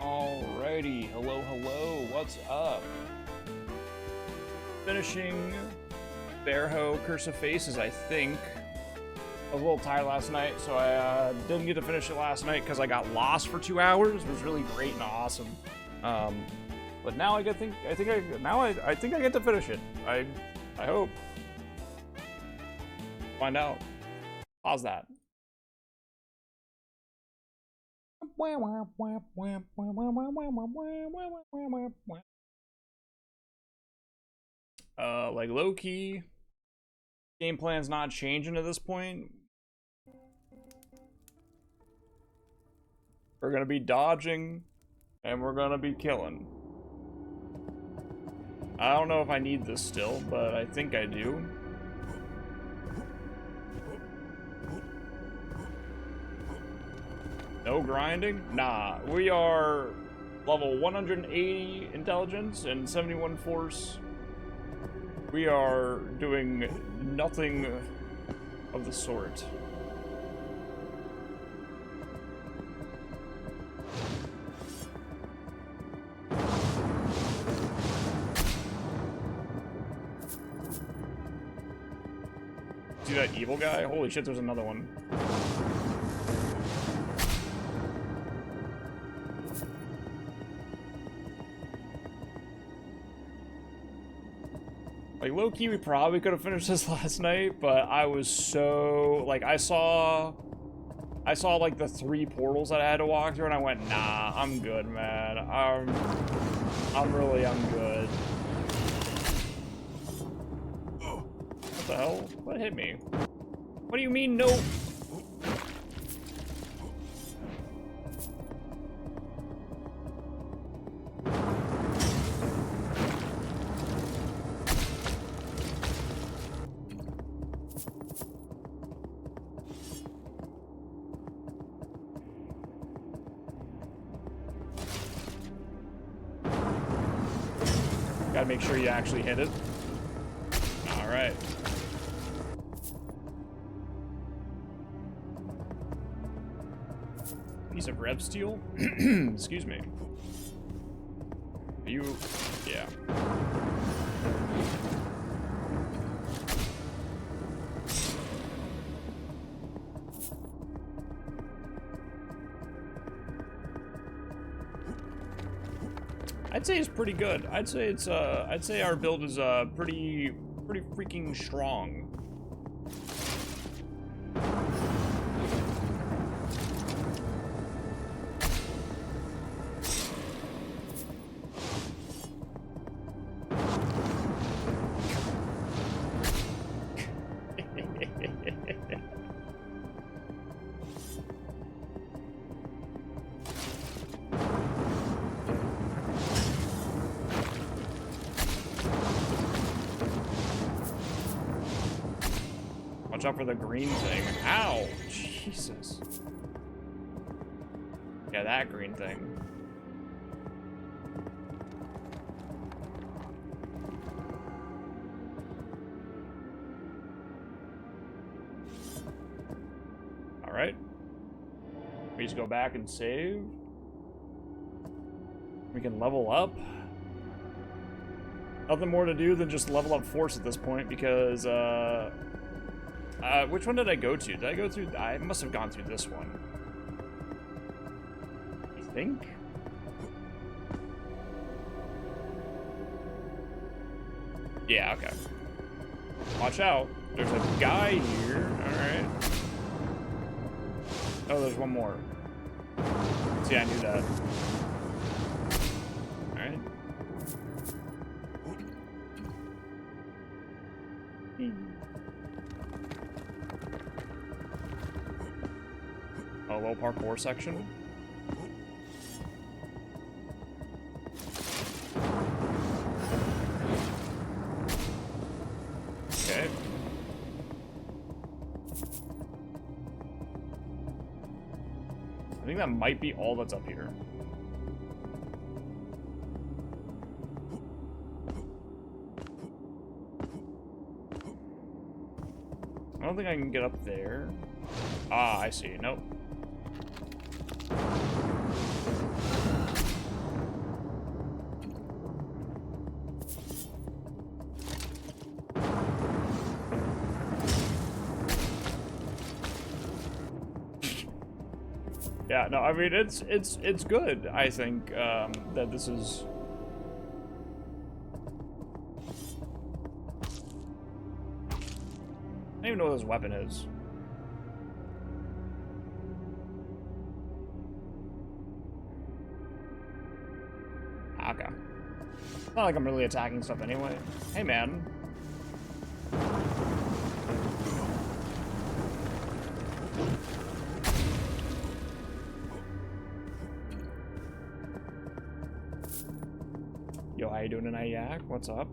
Alrighty, hello, what's up? Finishing Verho Curse of Faces, I think. I was a little tired last night, so I didn't get to finish it last night because I got lost for 2 hours. It was really great and awesome. But now I think I get to finish it. I hope. Find out. Pause that. Like low-key, game plan's not changing at this point. We're gonna be dodging, and we're gonna be killing. I don't know if I need this still, but I think I do. No grinding? Nah, we are level 180 intelligence and 71 force. We are doing nothing of the sort. See that evil guy? Holy shit, there's another one. Like, low-key, we probably could have finished this last night, but I was so... Like, I saw, like, the 3 portals that I had to walk through, and I went, nah, I'm good, man. I'm good. What the hell? What hit me? What do you mean, no? Gotta make sure you actually hit it. Alright. Piece of rev steel? Excuse me. Are you... Yeah. I'd say it's pretty good. I'd say it's I'd say our build is pretty freaking strong. Watch out for the green thing. Ow! Jesus. Yeah, that green thing. Alright. We just go back and save. We can level up. Nothing more to do than just level up force at this point because, which one did I go to? Did I go through? I must have gone through this one. I think? Yeah, okay. Watch out. There's a guy here. Alright. Oh, there's one more. See, I knew that. Alright. A low parkour section. Okay. I think that might be all that's up here. I don't think I can get up there. Ah, I see. Nope. Yeah, no, I mean it's good. I think that this is. I don't even know what this weapon is. Okay. It's not like I'm really attacking stuff anyway. Hey, man. Yo, how you doing tonight, Yak? What's up?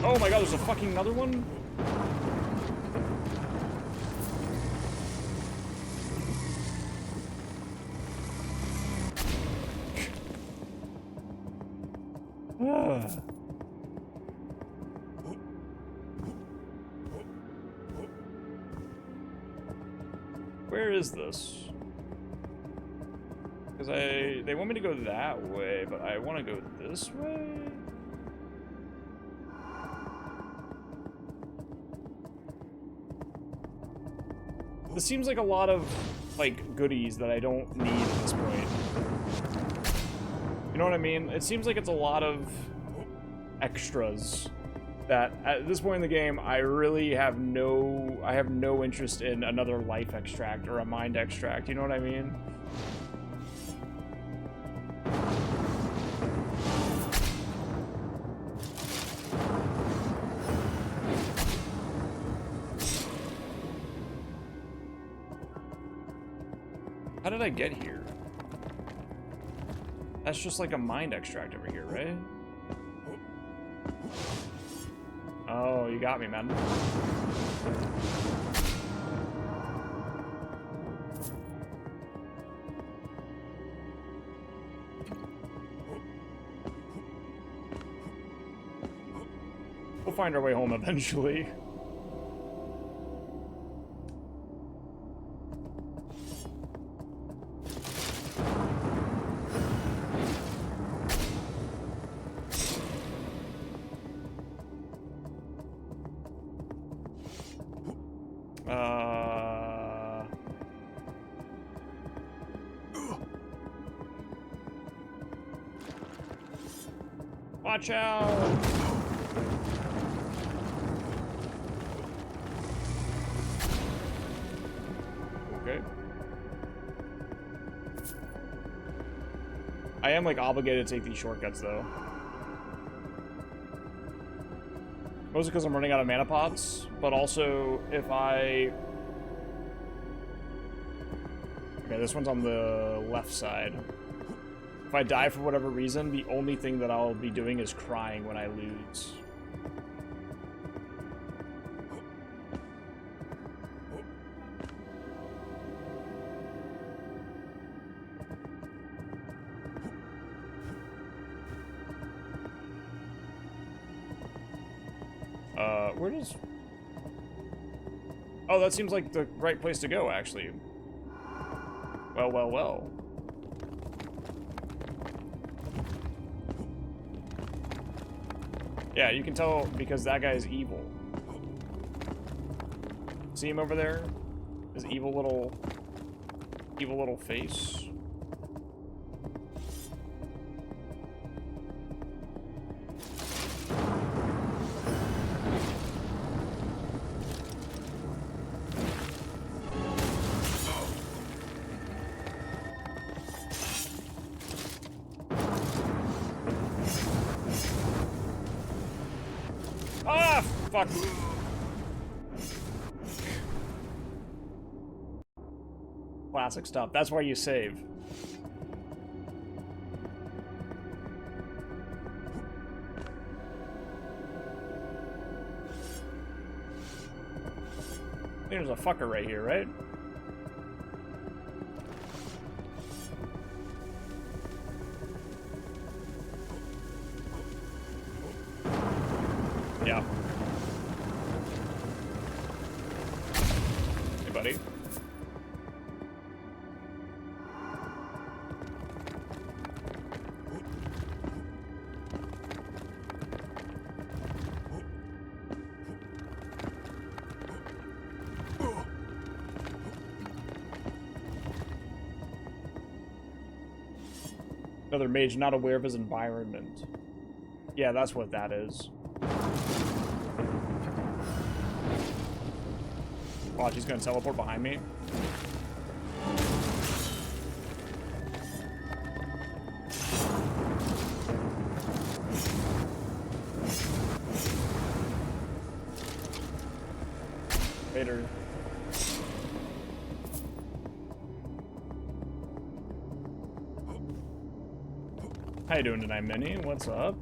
Oh my god, there's a fucking another one? Where is this? Because they want me to go that way, but I want to go this way? This seems like a lot of, like, goodies that I don't need at this point. You know what I mean? It seems like it's a lot of extras that, at this point in the game, I really have no interest in another life extract or a mind extract. You know what I mean? How did I get here? That's just like a mind extract over here, right? Oh, you got me, man. We'll find our way home eventually. Watch out! Okay. I am, like, obligated to take these shortcuts, though. Mostly because I'm running out of mana pots, but also if I... Okay, this one's on the left side. If I die for whatever reason, the only thing that I'll be doing is crying when I lose. Where does... Oh, that seems like the right place to go, actually. Well, well, well. Yeah, you can tell because that guy is evil. See him over there? His evil little face. Fuck. Classic stuff. That's why you save. There's a fucker right here, right? Yeah. buddy. Another mage not aware of his environment. Yeah, that's what that is. Watch, he's gonna teleport behind me. Later. How you doing tonight, Minnie? What's up?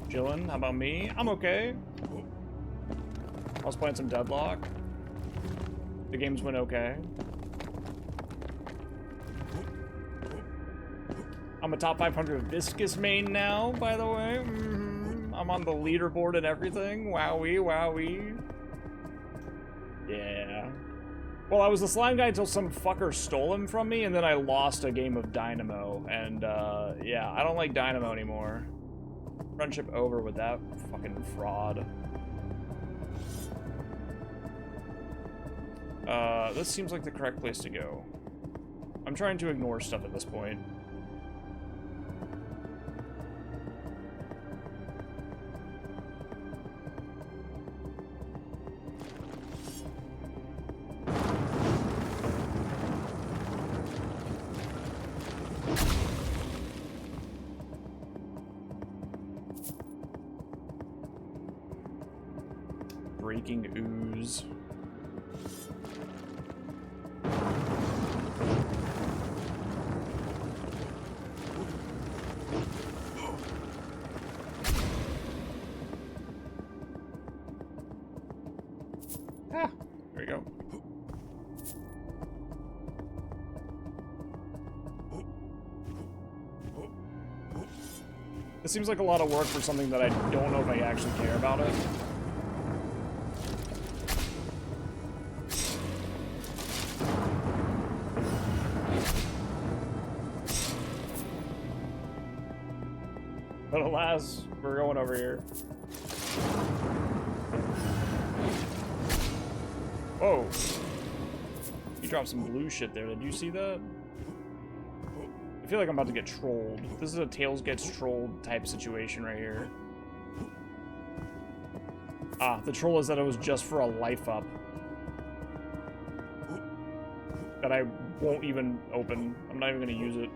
Chillin', how about me? I'm okay. I was playing some Deadlock. The games went okay. I'm a top 500 Viscous main now, by the way. I'm on the leaderboard and everything. Wowee, wowee. Yeah. Well, I was the slime guy until some fucker stole him from me, and then I lost a game of Dynamo. And, yeah, I don't like Dynamo anymore. Friendship over with that fucking fraud. This seems like the correct place to go. I'm trying to ignore stuff at this point. Breaking ooze. Ah, there we go. This seems like a lot of work for something that I don't know if I actually care about it. But alas, we're going over here. Whoa. You dropped some blue shit there. Did you see that? I feel like I'm about to get trolled. This is a Tails gets trolled type situation right here. Ah, the troll is that it was just for a life up. That I won't even open. I'm not even going to use it.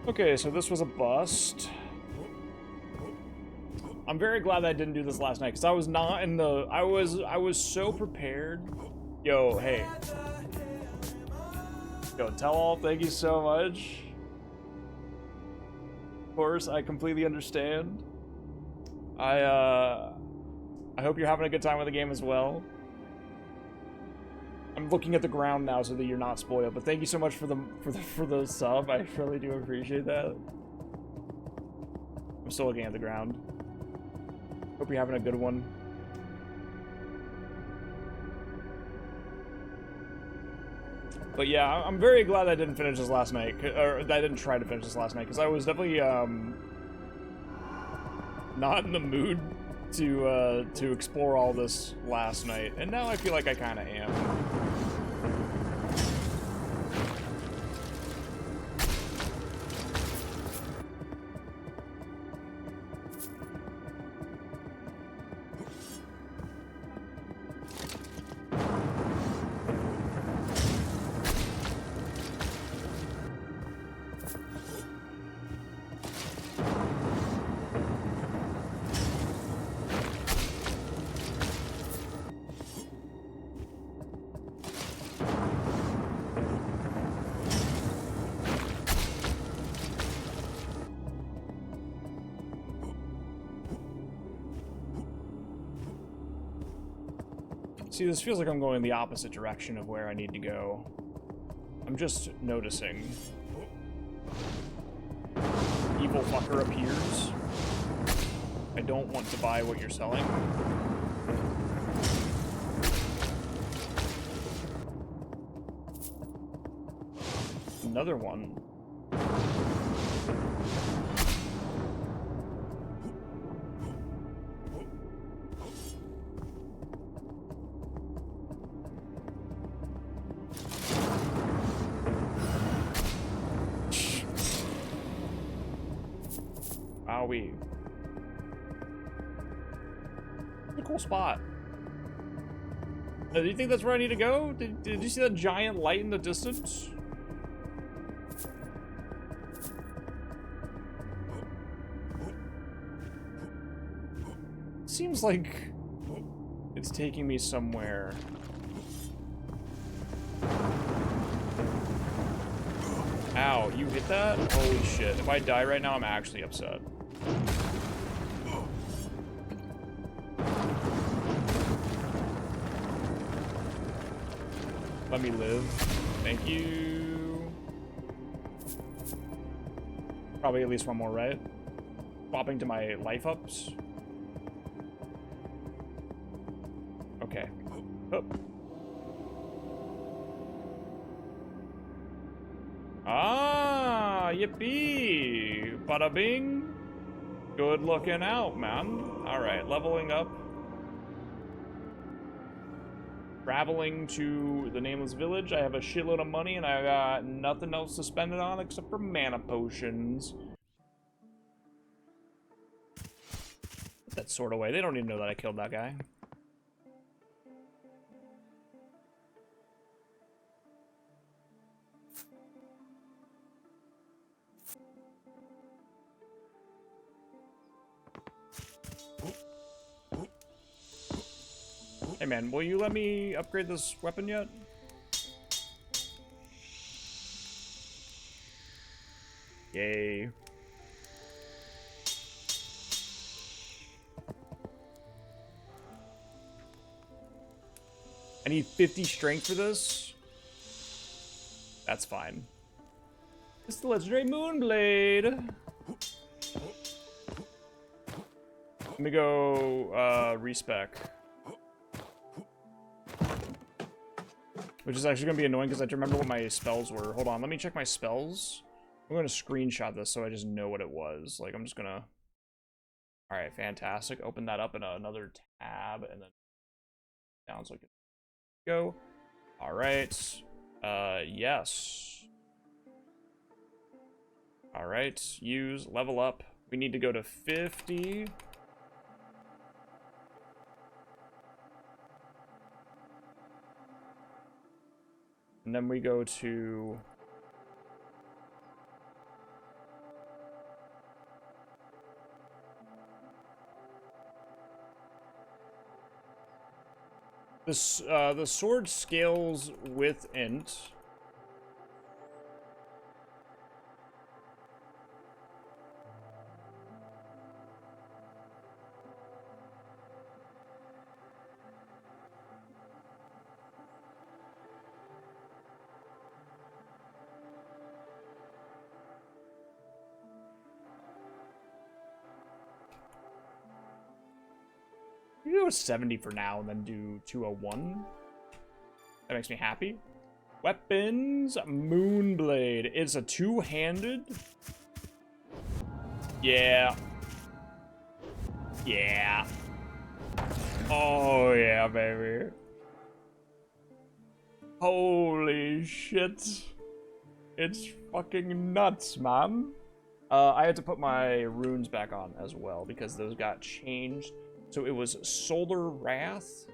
Okay, so this was a bust. I'm very glad that I didn't do this last night, because I was not in the... I was so prepared. Yo, hey. Yo, tell all, thank you so much. Of course, I completely understand. I hope you're having a good time with the game as well. I'm looking at the ground now so that you're not spoiled, but thank you so much for the sub. I really do appreciate that. I'm still looking at the ground. Hope you're having a good one. But yeah, I'm very glad I didn't finish this last night, or I didn't try to finish this last night, because I was definitely not in the mood to explore all this last night, and now I feel like I kind of am. See, this feels like I'm going the opposite direction of where I need to go. I'm just noticing. Evil fucker appears. I don't want to buy what you're selling. Another one. Wowee. It's a cool spot. Do you think that's where I need to go? Did you see that giant light in the distance? Seems like it's taking me somewhere. Ow, you hit that? Holy shit. If I die right now, I'm actually upset. Let me live. Thank you. Probably at least one more, right? Swapping to my life ups. Okay. Oh. Ah, yippee! Bada bing. Good looking out, man. Alright, leveling up. Traveling to the Nameless Village. I have a shitload of money and I got nothing else to spend it on except for mana potions. Put that sword away. They don't even know that I killed that guy. Hey man, will you let me upgrade this weapon yet? Yay. I need 50 strength for this? That's fine. It's the legendary Moonblade. Let me go, respec. Which is actually going to be annoying because I have to remember what my spells were. Hold on, let me check my spells. I'm going to screenshot this so I just know what it was. Like, I'm just going to... Alright, fantastic. Open that up in another tab and then down so I can go. Alright. Yes. Alright, use, level up. We need to go to 50. And then we go to... This, the sword scales with int. We can go 70 for now and then do 201. That makes me happy. Weapons, Moonblade. It's a two-handed. Yeah. Yeah. Oh yeah, baby. Holy shit. It's fucking nuts, man. I had to put my runes back on as well because those got changed. So it was Solar Wrath,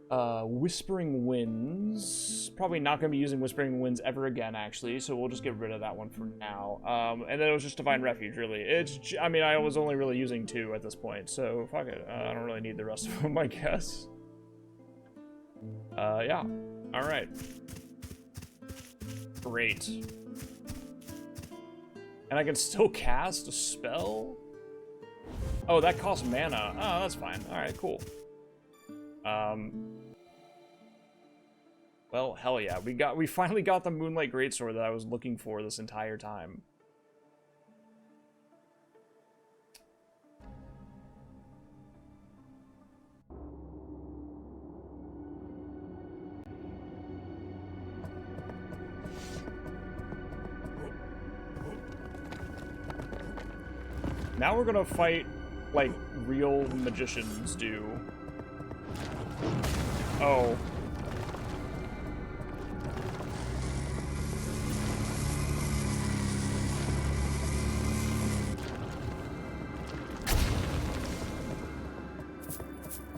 Whispering Winds. Probably not going to be using Whispering Winds ever again, actually, so we'll just get rid of that one for now. And then it was just Divine Refuge, really. I mean, I was only really using 2 at this point, so fuck it. I don't really need the rest of them, I guess. Yeah. Alright. Great. And I can still cast a spell? Oh, that costs mana. Oh, that's fine. Alright, cool. Well, hell yeah. We finally got the Moonlight Greatsword that I was looking for this entire time. Now we're gonna fight like real magicians do. Oh.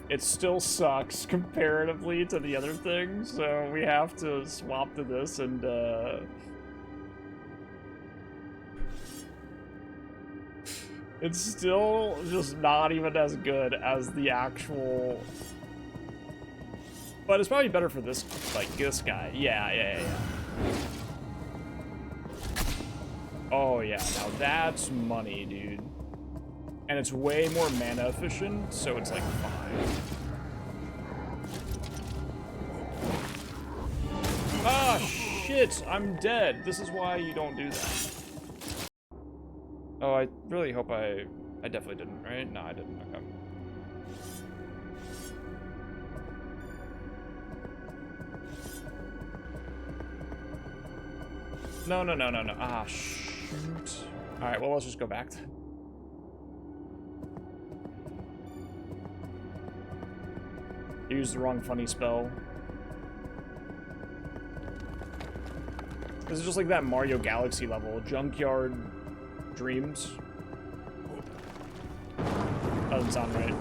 It still sucks comparatively to the other things, so we have to swap to this and, it's still just not even as good as the actual... But it's probably better for this, like, this guy. Yeah. Oh, yeah. Now that's money, dude. And it's way more mana efficient, so it's, like, fine. Ah, shit! I'm dead. This is why you don't do that. Oh, I really hope I definitely didn't, right? No, I didn't. Okay. No. Ah, shoot. Alright, well, let's just go back then. I used the wrong funny spell. This is just like that Mario Galaxy level. Junkyard Dreams. Doesn't sound right.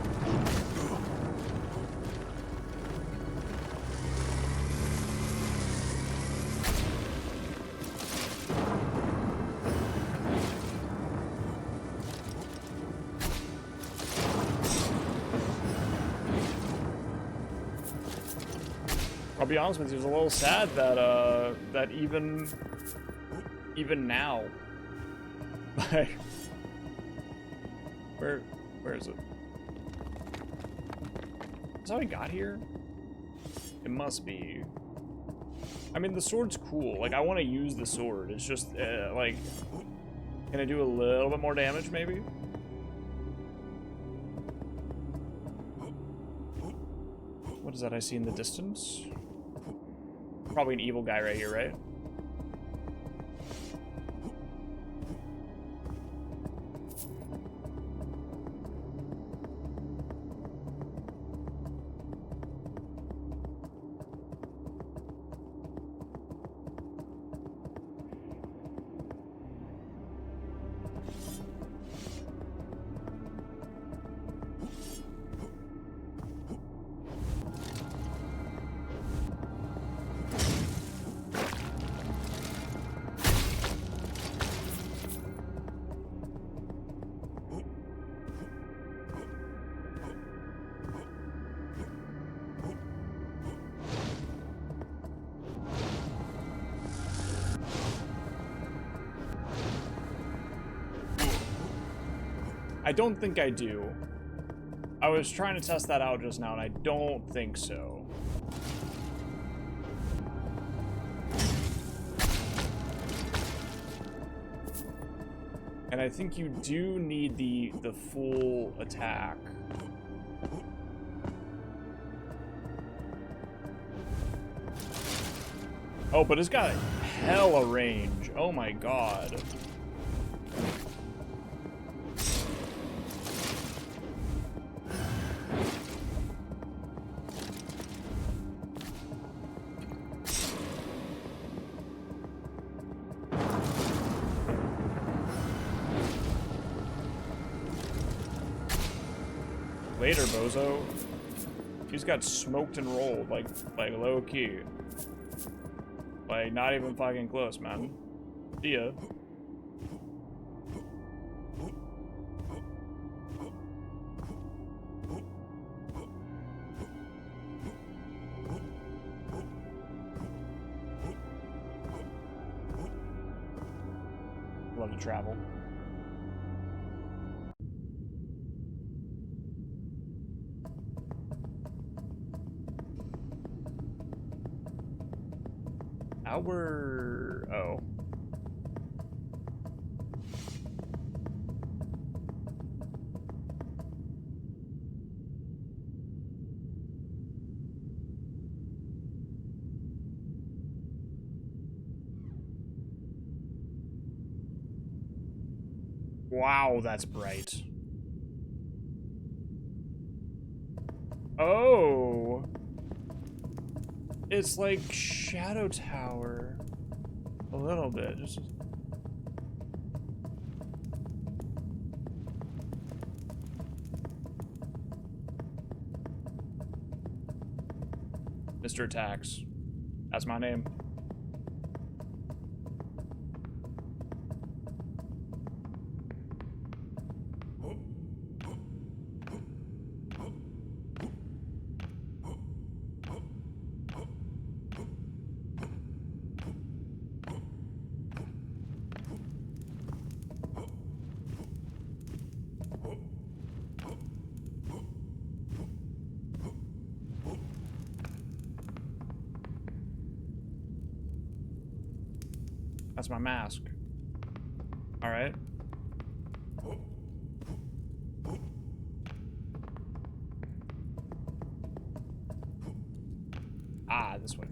I'll be honest with you, it's a little sad that that even now, like, where is it? Is that how I got here? It must be. I mean, the sword's cool. Like, I want to use the sword. It's just like, can I do a little bit more damage, maybe? What is that I see in the distance? Probably an evil guy right here, right? I don't think I do. I was trying to test that out just now, and I don't think so. And I think you do need the full attack. Oh, but it's got hella range. Oh my god. Later, bozo. He's got smoked and rolled, like low key. Like, not even fucking close, man. See ya. Love to travel. Tower... Oh. Wow, that's bright. Oh. It's like Shadow Tower. A little bit. Just... Mr. Attacks. That's my name. That's my mask. All right. Ah, this way.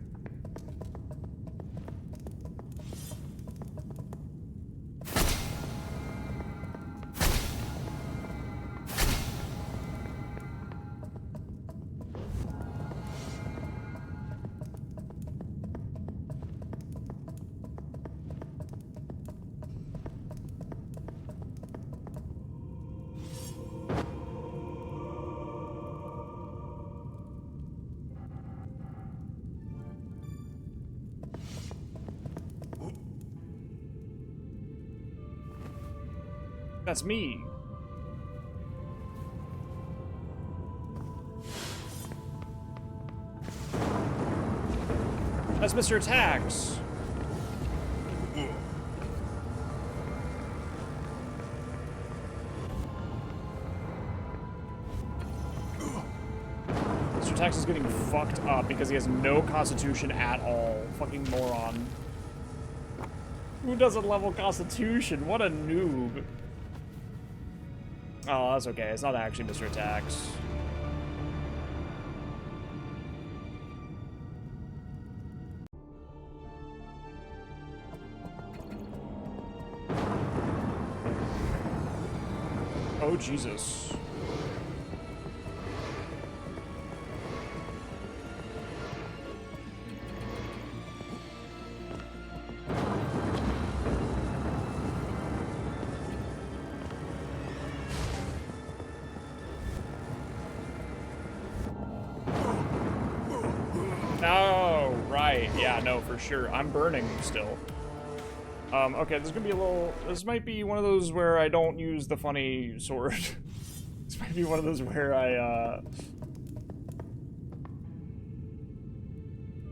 That's me. That's Mr. Attacks. Mr. Attacks is getting fucked up because he has no constitution at all. Fucking moron. Who doesn't level constitution? What a noob. Oh, that's okay. It's not actually Mr. Attacks. Oh, Jesus. Oh, right. Yeah, no, for sure. I'm burning still. Okay, this is gonna be a little... This might be one of those where I don't use the funny sword. This might be one of those where I, Oh,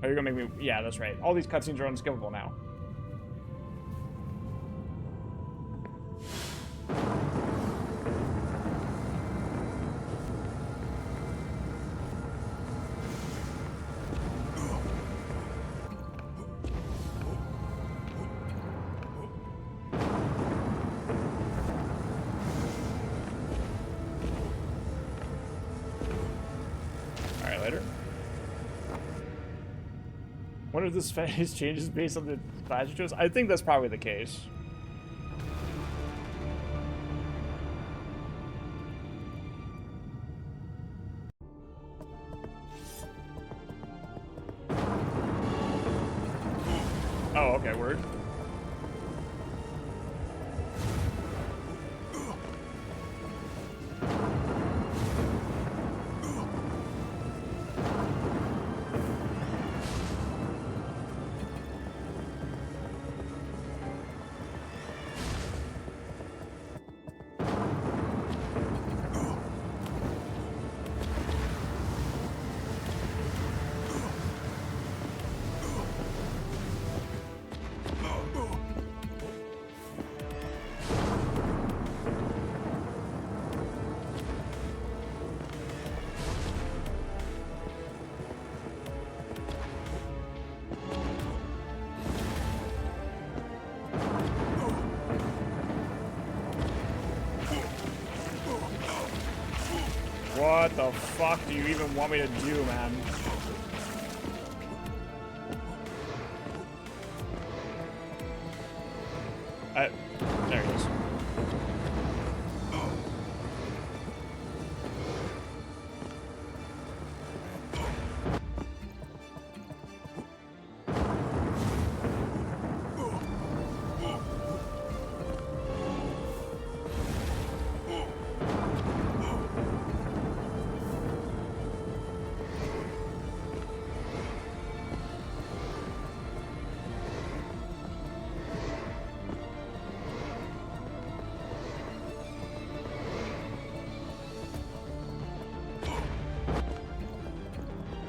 you're gonna make me... Yeah, that's right. All these cutscenes are unskippable now. Wonder if this phase changes based on the badge choice. I think that's probably the case. Oh, okay, word. What the fuck do you even want me to do, man? There he is.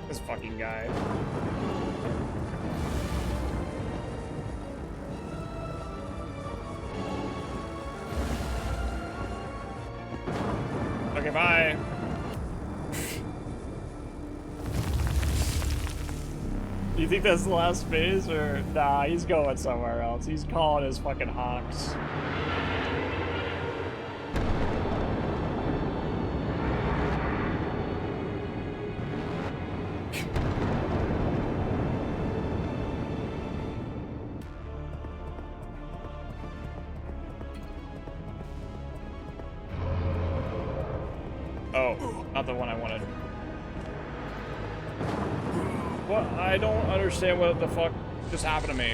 This fucking guy. Okay, bye. Do you think that's the last phase, or nah? He's going somewhere else. He's calling his fucking honks. Oh, not the one I wanted. Well, I don't understand what the fuck just happened to me.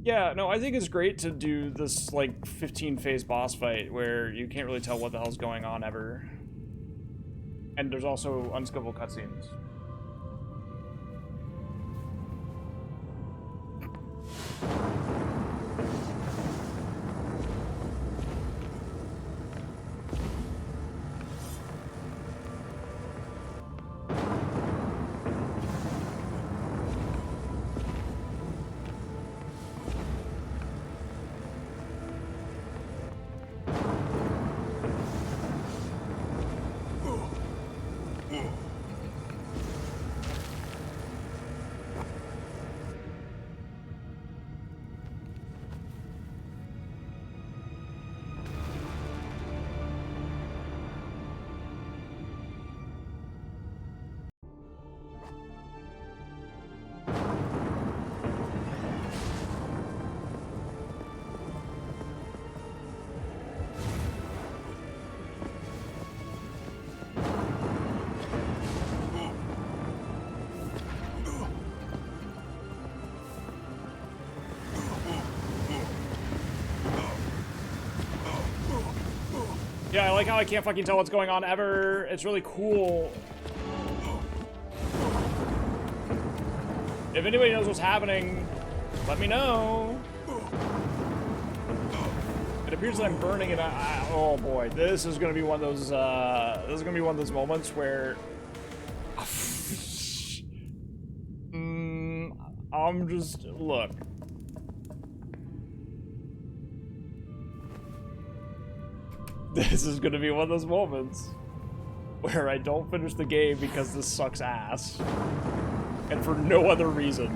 Yeah, no, I think it's great to do this, like, 15-phase boss fight where you can't really tell what the hell's going on ever. And there's also unskippable cutscenes. Yeah, I like how I can't fucking tell what's going on ever. It's really cool. If anybody knows what's happening, let me know. It appears that I'm burning it. Oh boy, this is gonna be one of those. This is gonna be one of those moments where I'm just look. This is gonna be one of those moments where I don't finish the game because this sucks ass. And for no other reason.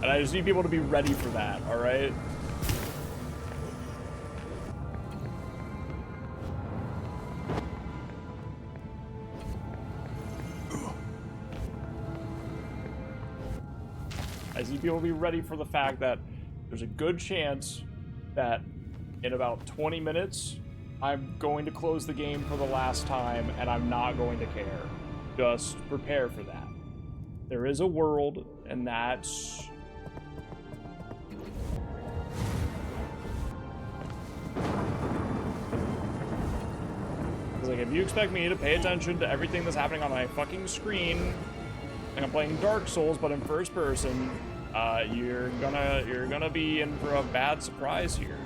And I just need people to be ready for that, alright? I just need people to be ready for the fact that there's a good chance that in about 20 minutes, I'm going to close the game for the last time, and I'm not going to care. Just prepare for that. There is a world, and that's... It's like, if you expect me to pay attention to everything that's happening on my fucking screen, like I'm playing Dark Souls, but in first person, you're gonna be in for a bad surprise here.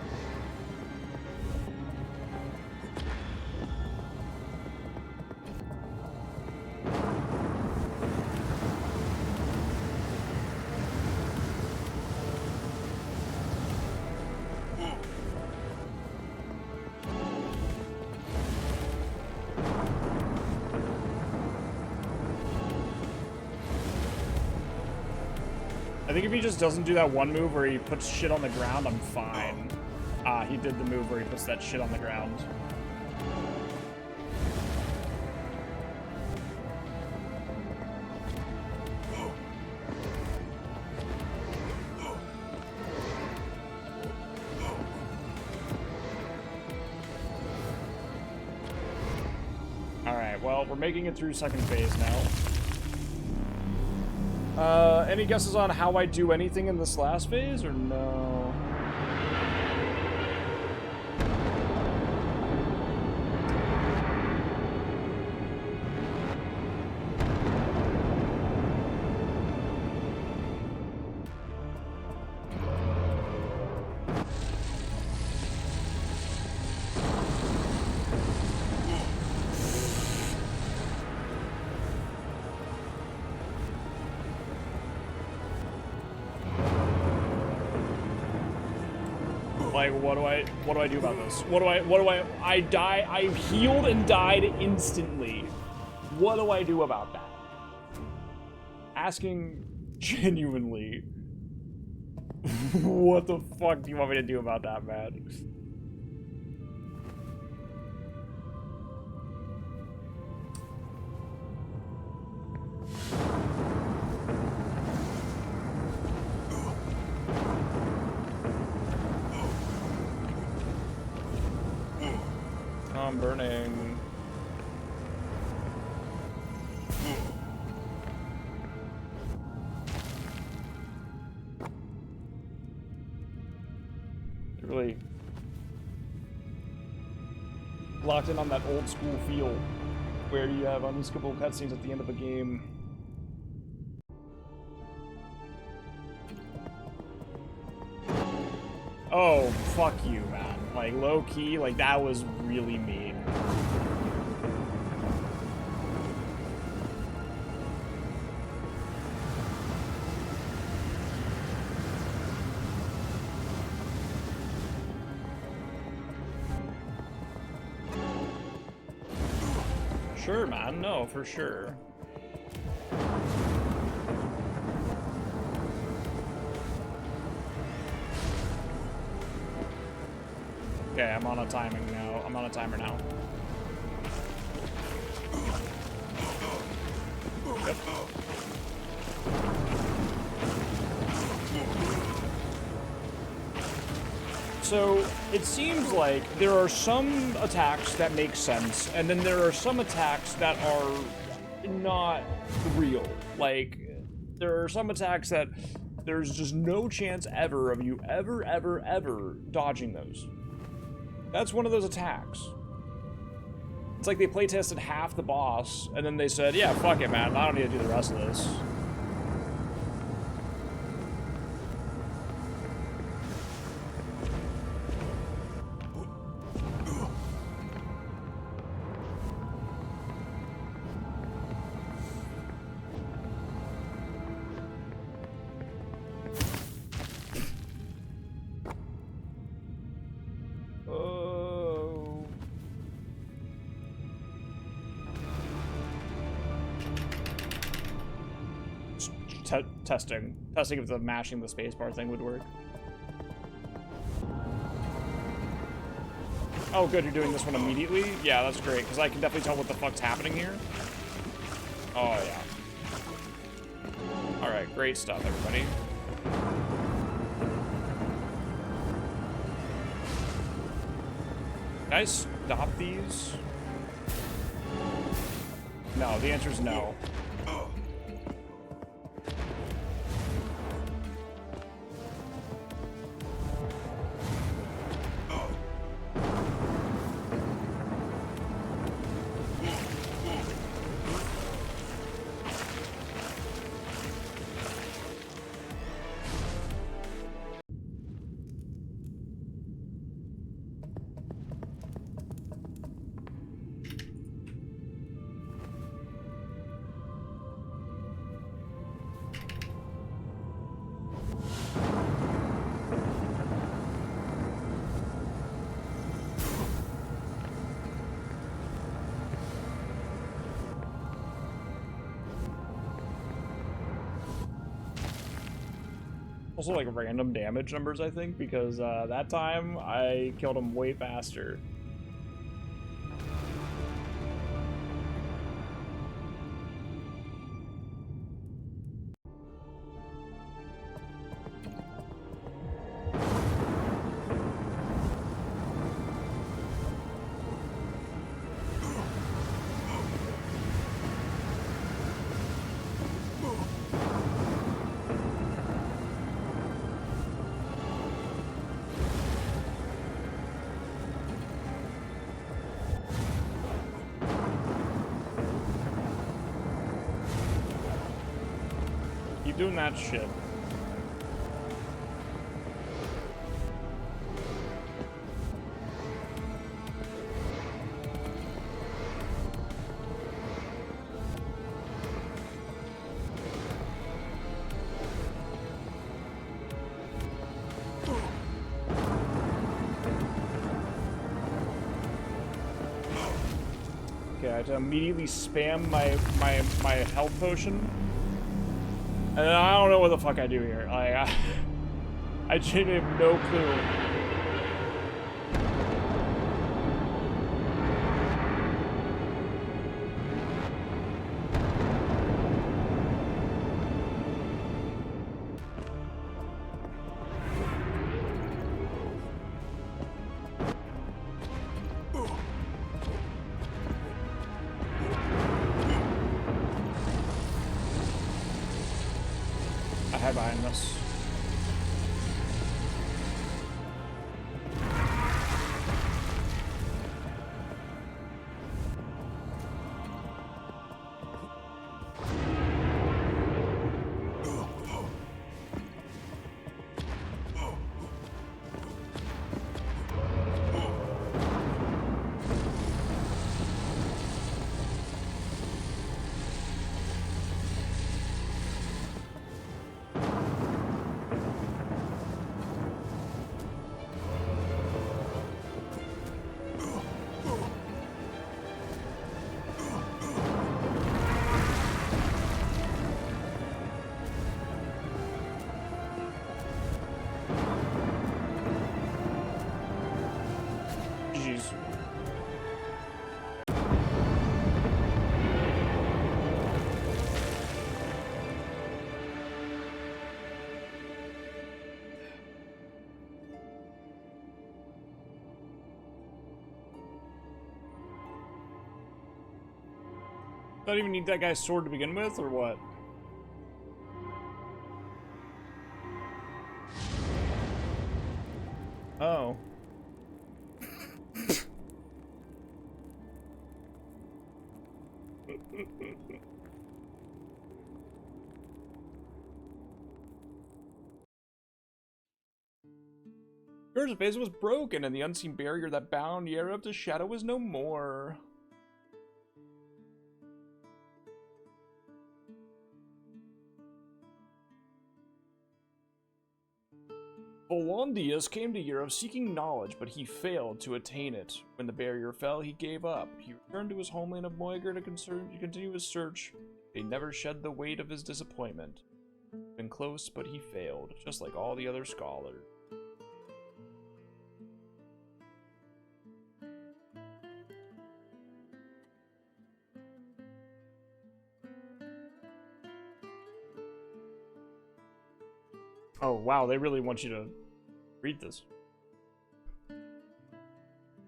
I think if he just doesn't do that one move where he puts shit on the ground, I'm fine. Ah, he did the move where he puts that shit on the ground. Alright, well, we're making it through second phase now. Any guesses on how I do anything in this last phase, or no? Like, what do I do about this? I healed and died instantly. What do I do about that? Asking genuinely. What the fuck do you want me to do about that, man? I'm burning. Really locked in on that old school feel where you have unskippable cutscenes at the end of a game. Oh, fuck you, man. Like, low-key, like, that was really mean. Sure, man. No, for sure. Okay, I'm on a timing now. I'm on a timer now. Yep. So, it seems like there are some attacks that make sense, and then there are some attacks that are not real. Like, there are some attacks that there's just no chance ever of you ever dodging those. That's one of those attacks. It's like they playtested half the boss, and then they said, yeah, fuck it, man, I don't need to do the rest of this. Testing if the mashing the spacebar thing would work. Oh, good, you're doing this one immediately? Yeah, that's great, because I can definitely tell what the fuck's happening here. Oh, yeah. Alright, great stuff, everybody. Can I stop these? No, the answer is no. Also, like, random damage numbers, I think, because that time I killed him way faster. Keep doing that shit. Okay, I have to immediately spam my health potion. And I don't know what the fuck I do here. Like, I genuinely have no clue. I have behind us. Jeez. Don't even need that guy's sword to begin with, or what? Oh. Yours face was broken, and the unseen barrier that bound Yara up to shadow was no more. Volondius came to Europe seeking knowledge, but he failed to attain it. When the barrier fell, he gave up. He returned to his homeland of Moiger to continue his search. He never shed the weight of his disappointment. Been close, but he failed, just like all the other scholars. Oh, wow, they really want you to read this.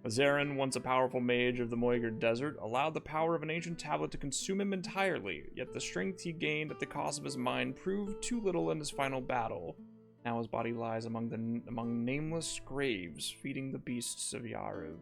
Zarin, once a powerful mage of the Moiger Desert, allowed the power of an ancient tablet to consume him entirely, yet the strength he gained at the cost of his mind proved too little in his final battle. Now his body lies among nameless graves, feeding the beasts of Yaru.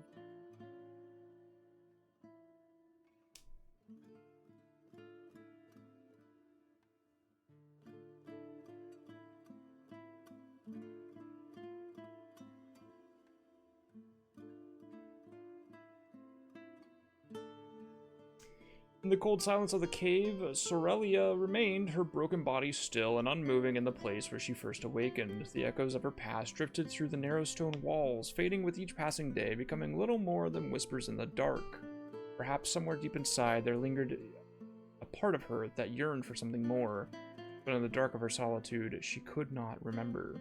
In the cold silence of the cave, Sorelia remained, her broken body still and unmoving in the place where she first awakened. The echoes of her past drifted through the narrow stone walls, fading with each passing day, becoming little more than whispers in the dark. Perhaps somewhere deep inside there lingered a part of her that yearned for something more. But in the dark of her solitude, she could not remember.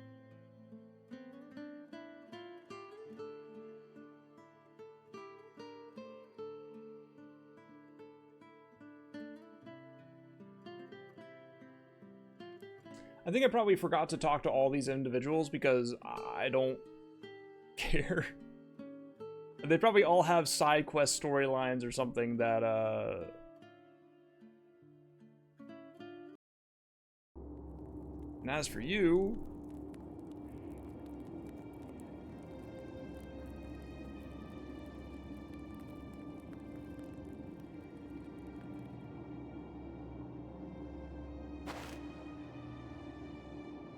I think I probably forgot to talk to all these individuals because I don't care. They probably all have side quest storylines or something that, And as for you...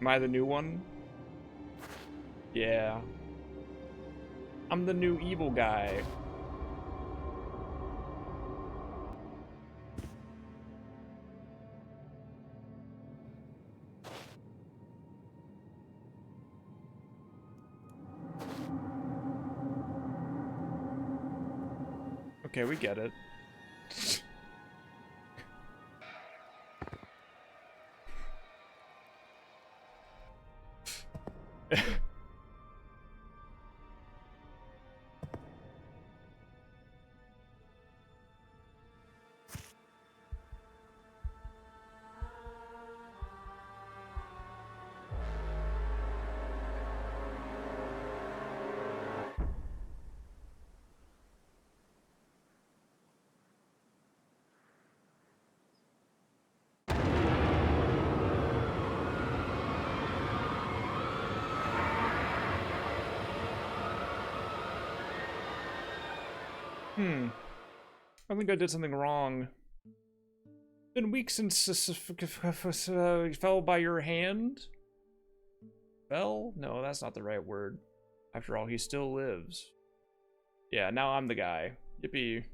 Am I the new one? Yeah. I'm the new evil guy. Okay, we get it. I think I did something wrong. Been weeks since fell by your hand? Fell? No, that's not the right word. After all, he still lives. Yeah, now I'm the guy. Yippee.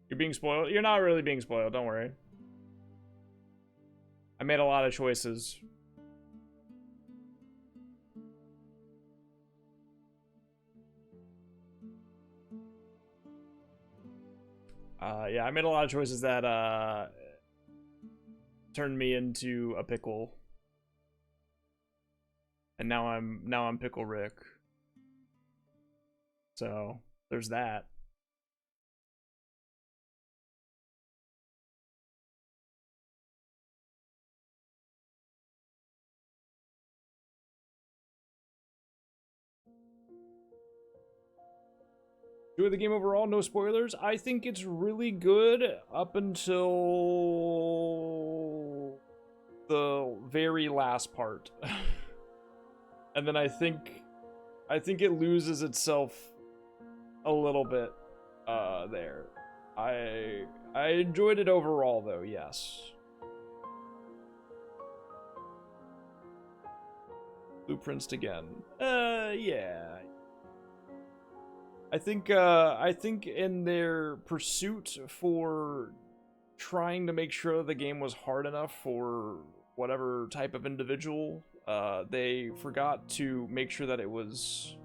You're being spoiled? You're not really being spoiled, don't worry. I made a lot of choices. Yeah, I made a lot of choices that turned me into a pickle. And now I'm Pickle Rick. So, there's that. Enjoy the game overall, no spoilers. I think it's really good up until the very last part. And then I think it loses itself a little bit there. I enjoyed it overall though, yes. Blueprints again. Yeah. I think in their pursuit for trying to make sure the game was hard enough for whatever type of individual, they forgot to make sure that it was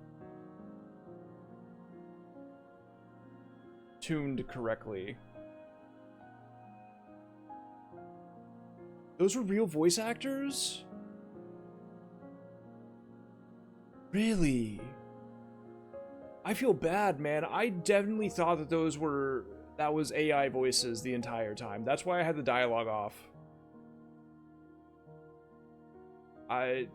tuned correctly. Those were real voice actors? Really? I feel bad, man. I definitely thought that that was AI voices the entire time. That's why I had the dialogue off. I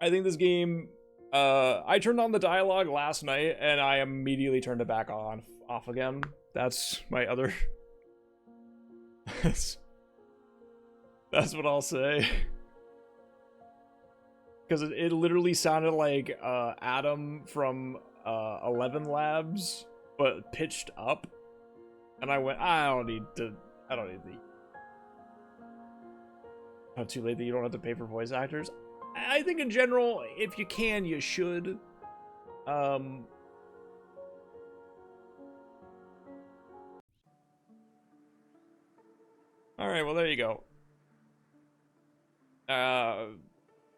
think this game, I turned on the dialogue last night and I immediately turned it back off again. That's my other... that's what I'll say. Because it literally sounded like Adam from 11 Labs, but pitched up. And I went, I don't need the... Oh, too late that you don't have to pay for voice actors? I think in general, if you can, you should. All right, well, there you go.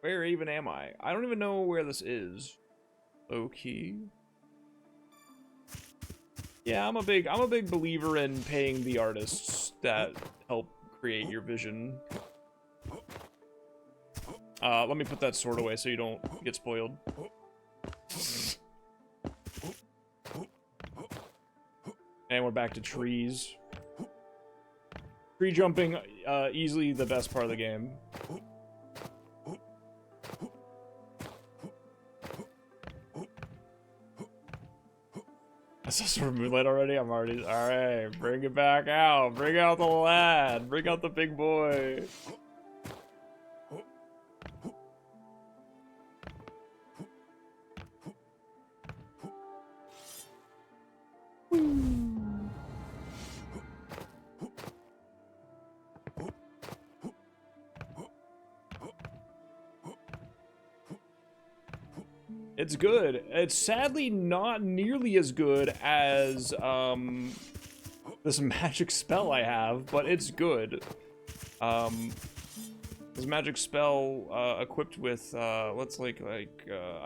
Where even am I? I don't even know where this is. Low-key. Yeah, I'm a big believer in paying the artists that help create your vision. Let me put that sword away so you don't get spoiled. And we're back to trees. Tree jumping, easily the best part of the game. I saw sort of moonlight already. I'm already all right. Bring it back out. Bring out the lad. Bring out the big boy. It's good. It's sadly not nearly as good as this magic spell I have, but it's good. This magic spell equipped with let's I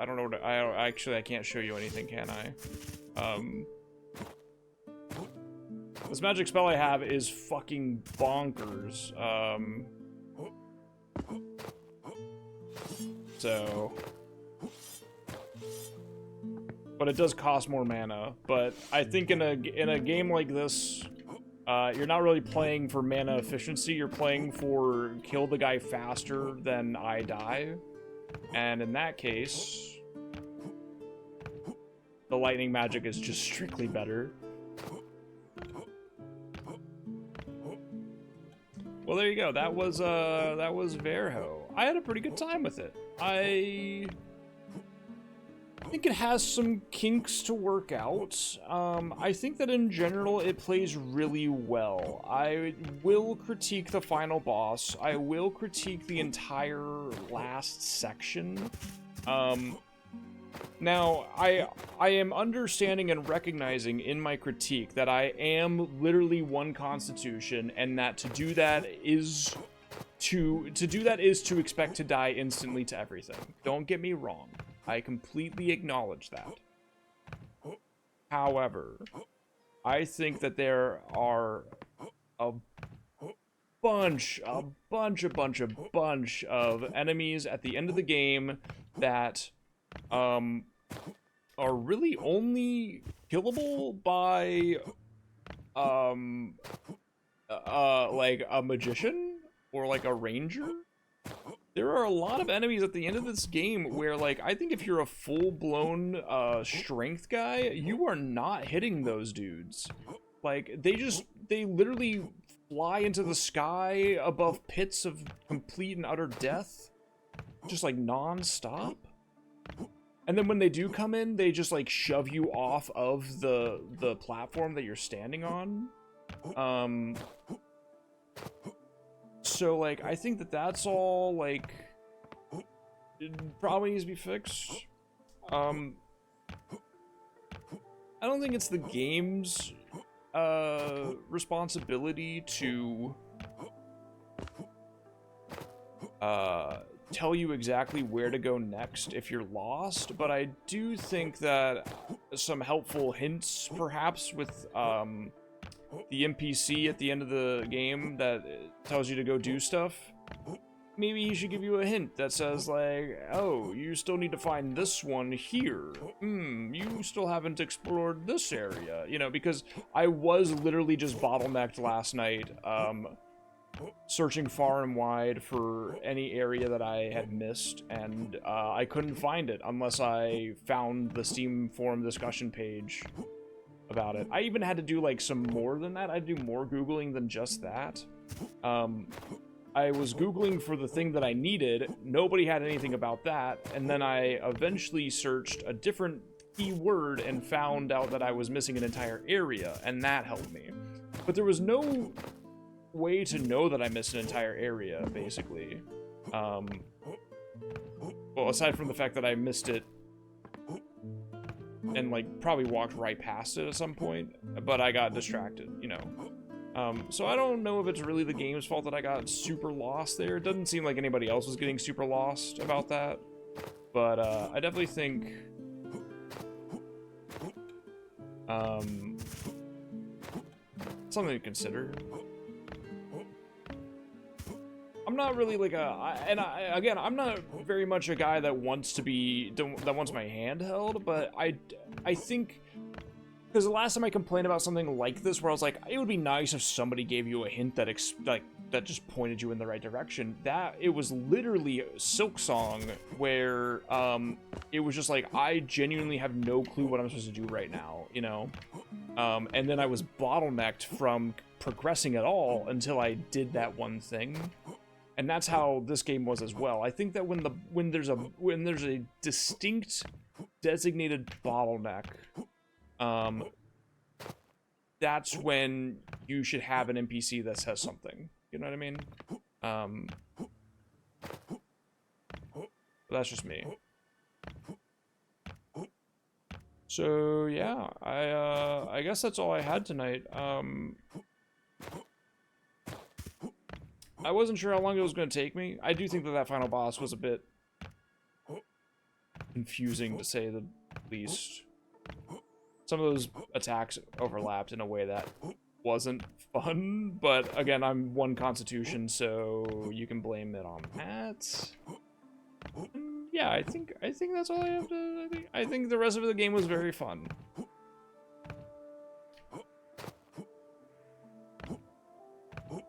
don't know what I can't show you anything, can I? This magic spell I have is fucking bonkers. So, but it does cost more mana. But I think in a game like this, you're not really playing for mana efficiency. You're playing for kill the guy faster than I die, and in that case, the lightning magic is just strictly better. Well, there you go. That was Verho. I had a pretty good time with it. I think it has some kinks to work out. I think that in general it plays really well. I will critique the final boss. I will critique the entire last section. Now, I am understanding and recognizing in my critique that I am literally one constitution, and that to do that is to expect to die instantly to everything. Don't get me wrong. I completely acknowledge that. However, I think that there are a bunch of enemies at the end of the game that are really only killable by like a magician or like a ranger. There are a lot of enemies at the end of this game where, like, I think if you're a full-blown strength guy, you are not hitting those dudes. Like, they literally fly into the sky above pits of complete and utter death, just like non-stop. And then when they do come in, they just like shove you off of the platform that you're standing on. So, like, I think that that's all, like, it probably needs to be fixed. I don't think it's the game's responsibility to tell you exactly where to go next if you're lost, but I do think that some helpful hints, perhaps, with the NPC at the end of the game that tells you to go do stuff, maybe he should give you a hint that says, like, oh, you still need to find this one here. You still haven't explored this area, you know, because I was literally just bottlenecked last night, searching far and wide for any area that I had missed, and I couldn't find it unless I found the Steam forum discussion page about it. I even had to do like some more than that. I had to do more Googling than just that. I was Googling for the thing that I needed. Nobody had anything about that. And then I eventually searched a different keyword and found out that I was missing an entire area, and that helped me. But there was no way to know that I missed an entire area, basically. Well, aside from the fact that I missed it and, like, probably walked right past it at some point, but I got distracted, you know. So I don't know if it's really the game's fault that I got super lost there. It doesn't seem like anybody else was getting super lost about that. But I definitely think something to consider. I'm not really like again, I'm not very much a guy that wants my hand held, but I think, because the last time I complained about something like this, where I was like, it would be nice if somebody gave you a hint that that just pointed you in the right direction. That it was literally Silk Song, where it was just like, I genuinely have no clue what I'm supposed to do right now, you know. And then I was bottlenecked from progressing at all until I did that one thing. And that's how this game was as well. I think that when there's a distinct designated bottleneck, that's when you should have an NPC that says something. You know what I mean? That's just me. So yeah, I guess that's all I had tonight. I wasn't sure how long it was going to take me. I do think that final boss was a bit confusing, to say the least. Some of those attacks overlapped in a way that wasn't fun, but again, I'm 1 constitution, so you can blame it on that. And yeah, I think that's all I have to. I think the rest of the game was very fun.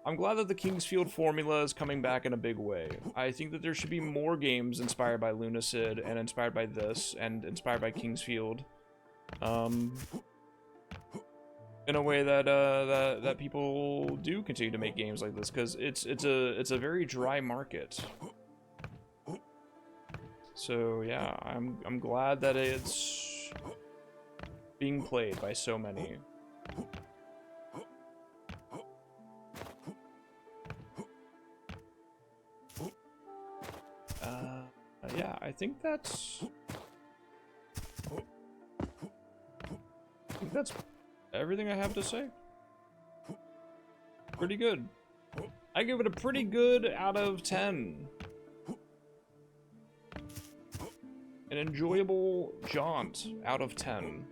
I'm glad that the Kingsfield formula is coming back in a big way. I think that there should be more games inspired by Lunacid and inspired by this and inspired by Kingsfield. In a way that that people do continue to make games like this, because it's a very dry market. So yeah, I'm glad that it's being played by so many. Yeah, I think that's everything I have to say. Pretty good. I give it a pretty good out of 10. An enjoyable jaunt out of 10.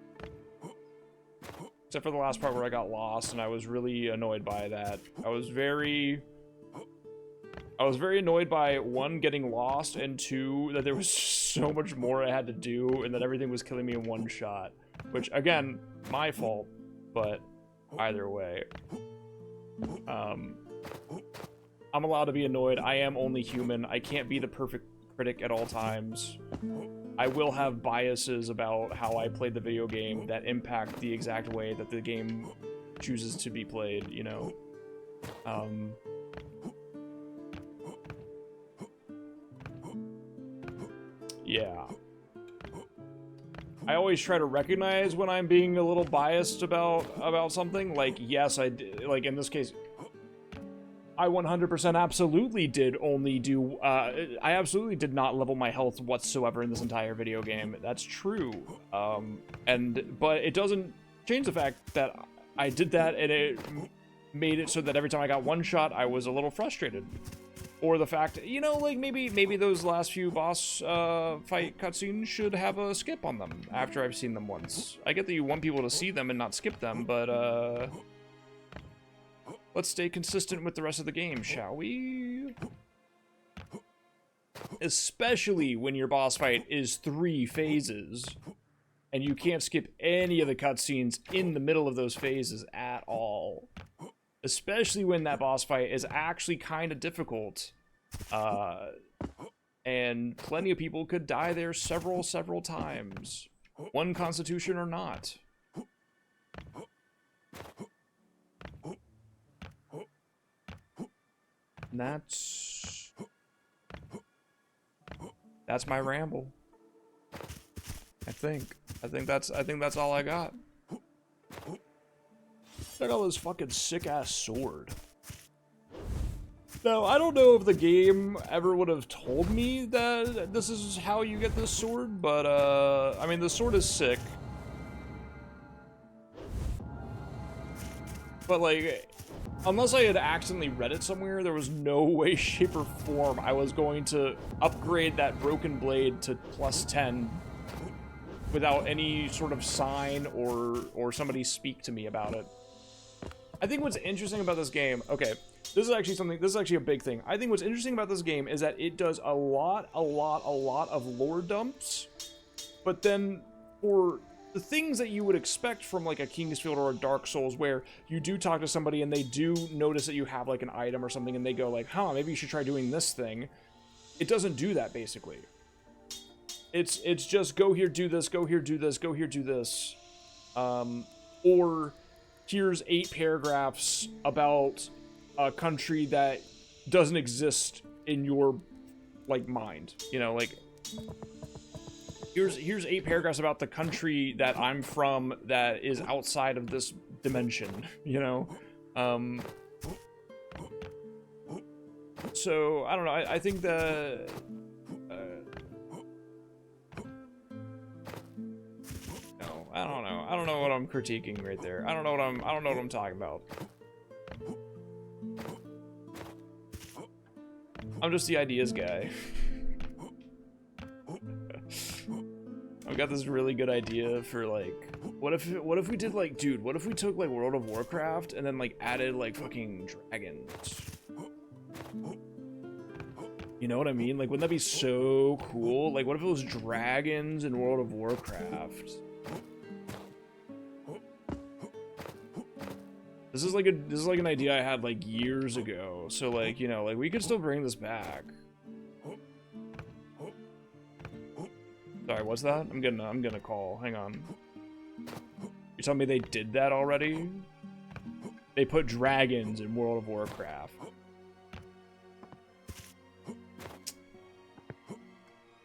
Except for the last part where I got lost and I was really annoyed by that. I was very annoyed by, 1, getting lost, and 2, that there was so much more I had to do and that everything was killing me in 1 shot. Which, again, my fault, but either way. I'm allowed to be annoyed. I am only human. I can't be the perfect critic at all times. I will have biases about how I played the video game that impact the exact way that the game chooses to be played, you know? Yeah. I always try to recognize when I'm being a little biased about something. Like, yes, like in this case, I 100% absolutely did only do, I absolutely did not level my health whatsoever in this entire video game. That's true. But it doesn't change the fact that I did that, and it made it so that every time I got 1 shot, I was a little frustrated. Or the fact, you know, like, maybe those last few boss fight cutscenes should have a skip on them after I've seen them once. I get that you want people to see them and not skip them, but let's stay consistent with the rest of the game, shall we? Especially when your boss fight is 3 phases, and you can't skip any of the cutscenes in the middle of those phases at all. Especially when that boss fight is actually kind of difficult. And plenty of people could die there several times. 1 constitution or not. And that's my ramble. I think that's all I got. Check out this fucking sick-ass sword. Now, I don't know if the game ever would have told me that this is how you get this sword, but, I mean, the sword is sick. But, like, unless I had accidentally read it somewhere, there was no way, shape, or form I was going to upgrade that broken blade to +10 without any sort of sign or somebody speak to me about it. I think what's interesting about this game, okay, this is actually a big thing. I think what's interesting about this game is that it does a lot of lore dumps, but then for the things that you would expect from like a King's Field or a Dark Souls, where you do talk to somebody and they do notice that you have like an item or something and they go like, huh, maybe you should try doing this thing. It doesn't do that, basically. It's just go here, do this, go here, do this, go here, do this. Or here's 8 paragraphs about a country that doesn't exist in your like mind, you know, like here's 8 paragraphs about the country that I'm from that is outside of this dimension, you know. So I don't know, I think that no, I don't know what I'm critiquing right there. I don't know what I'm talking about. I'm just the ideas guy. I've got this really good idea for like, what if we did like, dude, what if we took like World of Warcraft and then like added like fucking dragons? You know what I mean? Like, wouldn't that be so cool? Like, what if it was dragons in World of Warcraft? This is like an idea I had like years ago. So like, you know, like we could still bring this back. Sorry, what's that? I'm gonna call. Hang on. You telling me they did that already? They put dragons in World of Warcraft.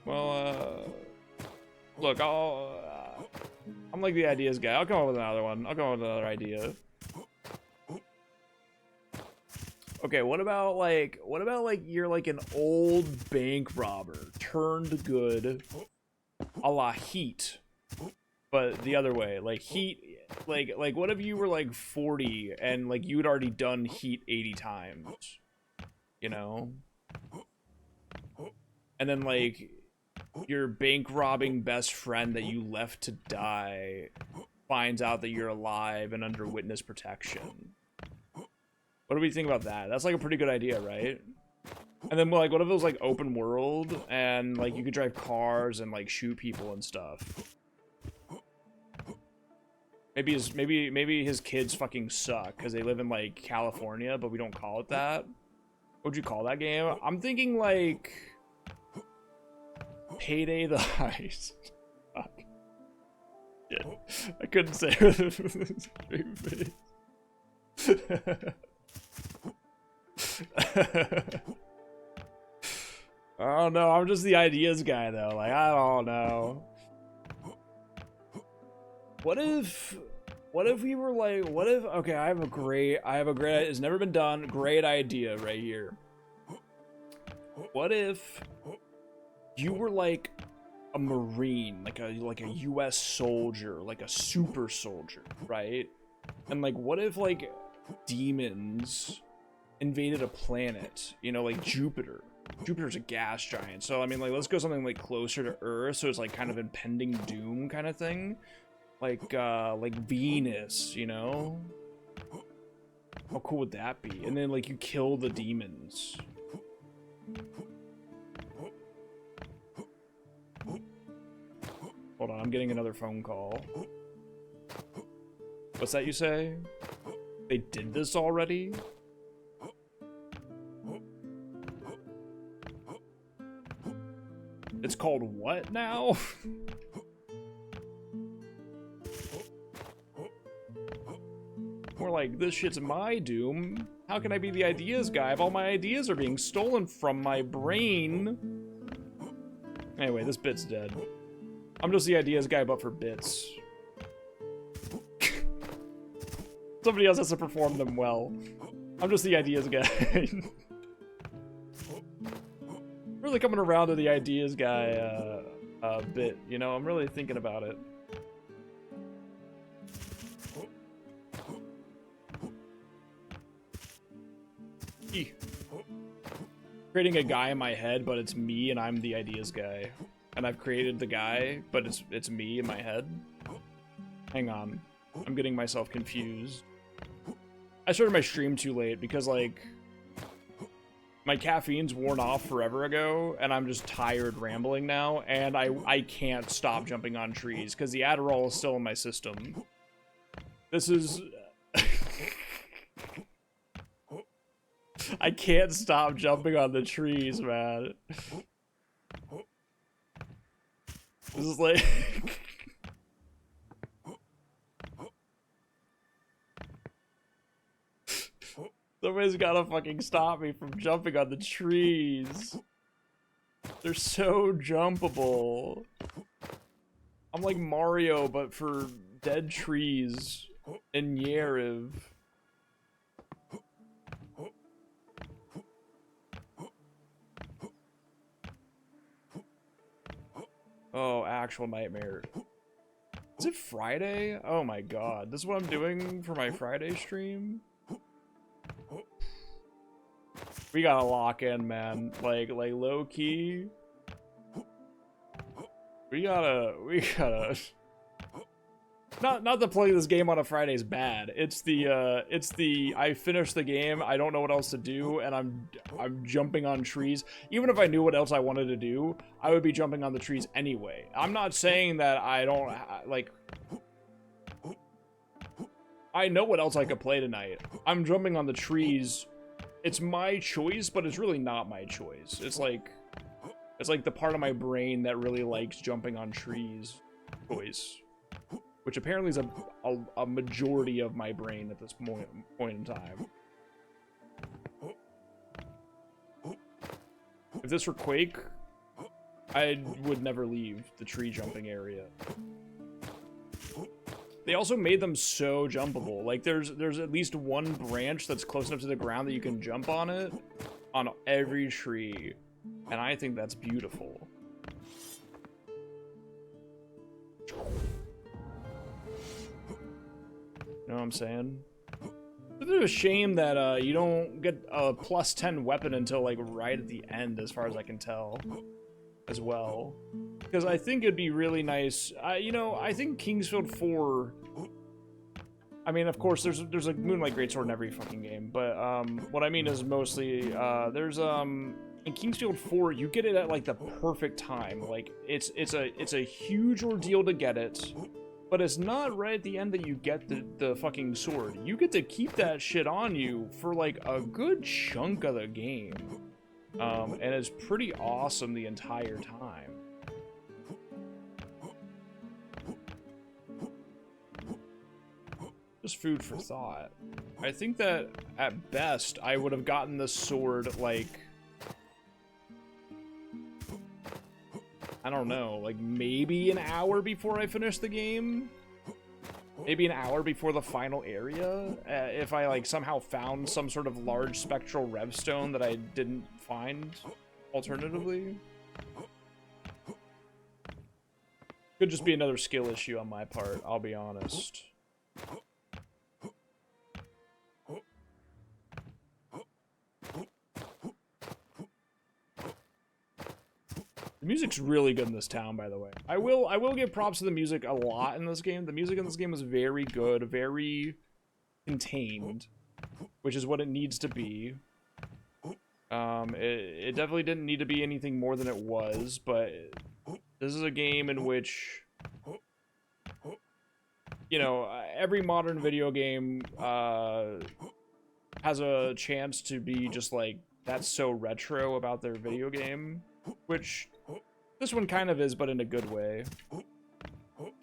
Well, look, I'm like the ideas guy. I'll come up with another one. I'll come up with another idea. Okay, what about like you're like an old bank robber turned good, a la Heat, but the other way. Like Heat, like what if you were like 40 and like you had already done Heat 80 times, you know? And then like your bank robbing best friend that you left to die finds out that you're alive and under witness protection. What do we think about that? That's like a pretty good idea, right? And then like, what if it was like open world and like you could drive cars and like shoot people and stuff? Maybe his kids fucking suck because they live in like California, but we don't call it that. What would you call that game? I'm thinking like Payday the Heist. Fuck. Shit. I couldn't say it with a straight face. I don't know, I'm just the ideas guy though, like I don't know. What if we were like, okay, I have a great, it's never been done, great idea right here. What if you were like a Marine, like a US soldier, like a super soldier, right? And like, what if like demons invaded a planet, you know, like Jupiter. Jupiter's a gas giant, so I mean, like, let's go something like closer to Earth, so it's like kind of impending doom kind of thing, like Venus, you know? How cool would that be? And then like you kill the demons. Hold on, I'm getting another phone call. What's that you say? They did this already? It's called what now? More like, this shit's my doom. How can I be the ideas guy if all my ideas are being stolen from my brain? Anyway, this bit's dead. I'm just the ideas guy, but for bits. Somebody else has to perform them well. I'm just the ideas guy. really coming around to the ideas guy bit, you know? I'm really thinking about it. Creating a guy in my head, but it's me and I'm the ideas guy. And I've created the guy, but it's me in my head. Hang on. I'm getting myself confused. I started my stream too late because, like, my caffeine's worn off forever ago, and I'm just tired rambling now, and I can't stop jumping on trees because the Adderall is still in my system. This is... I can't stop jumping on the trees, man. This is like... Somebody's gotta fucking stop me from jumping on the trees. They're so jumpable. I'm like Mario, but for dead trees in Yeriv. Oh, actual nightmare. Is it Friday? Oh my god. This is what I'm doing for my Friday stream? We gotta lock in, man. Like low key. We gotta not that playing this game on a Friday is bad. It's the I finished the game, I don't know what else to do, and I'm jumping on trees. Even if I knew what else I wanted to do, I would be jumping on the trees anyway. I'm not saying that I don't like. I know what else I could play tonight. I'm jumping on the trees. It's my choice, but it's really not my choice. It's like the part of my brain that really likes jumping on trees choice. Which apparently is a majority of my brain at this point in time. If this were Quake, I would never leave the tree jumping area. They also made them so jumpable. Like there's at least one branch that's close enough to the ground that you can jump on it on every tree. And I think that's beautiful. You know what I'm saying? It's a bit of a shame that you don't get a plus 10 weapon until like right at the end, as far as I can tell, as well. Because I think it'd be really nice. You know, I think Kingsfield 4. I mean, of course, there's a Moonlight Greatsword in every fucking game, but what I mean is mostly there's in Kingsfield 4 you get it at like the perfect time. Like it's a huge ordeal to get it. But it's not right at the end that you get the fucking sword. You get to keep that shit on you for like a good chunk of the game. And it's pretty awesome the entire time. Just food for thought. I think that at best I would have gotten this sword like... I don't know, like maybe an hour before I finish the game? Maybe an hour before the final area? If I like somehow found some sort of large spectral revstone that I didn't find alternatively? Could just be another skill issue on my part, I'll be honest. The music's really good in this town, by the way. I will give props to the music a lot in this game. The music in this game is very good, very contained, which is what it needs to be. It definitely didn't need to be anything more than it was, but this is a game in which, you know, every modern video game has a chance to be just like, that's so retro about their video game, which this one kind of is, but in a good way.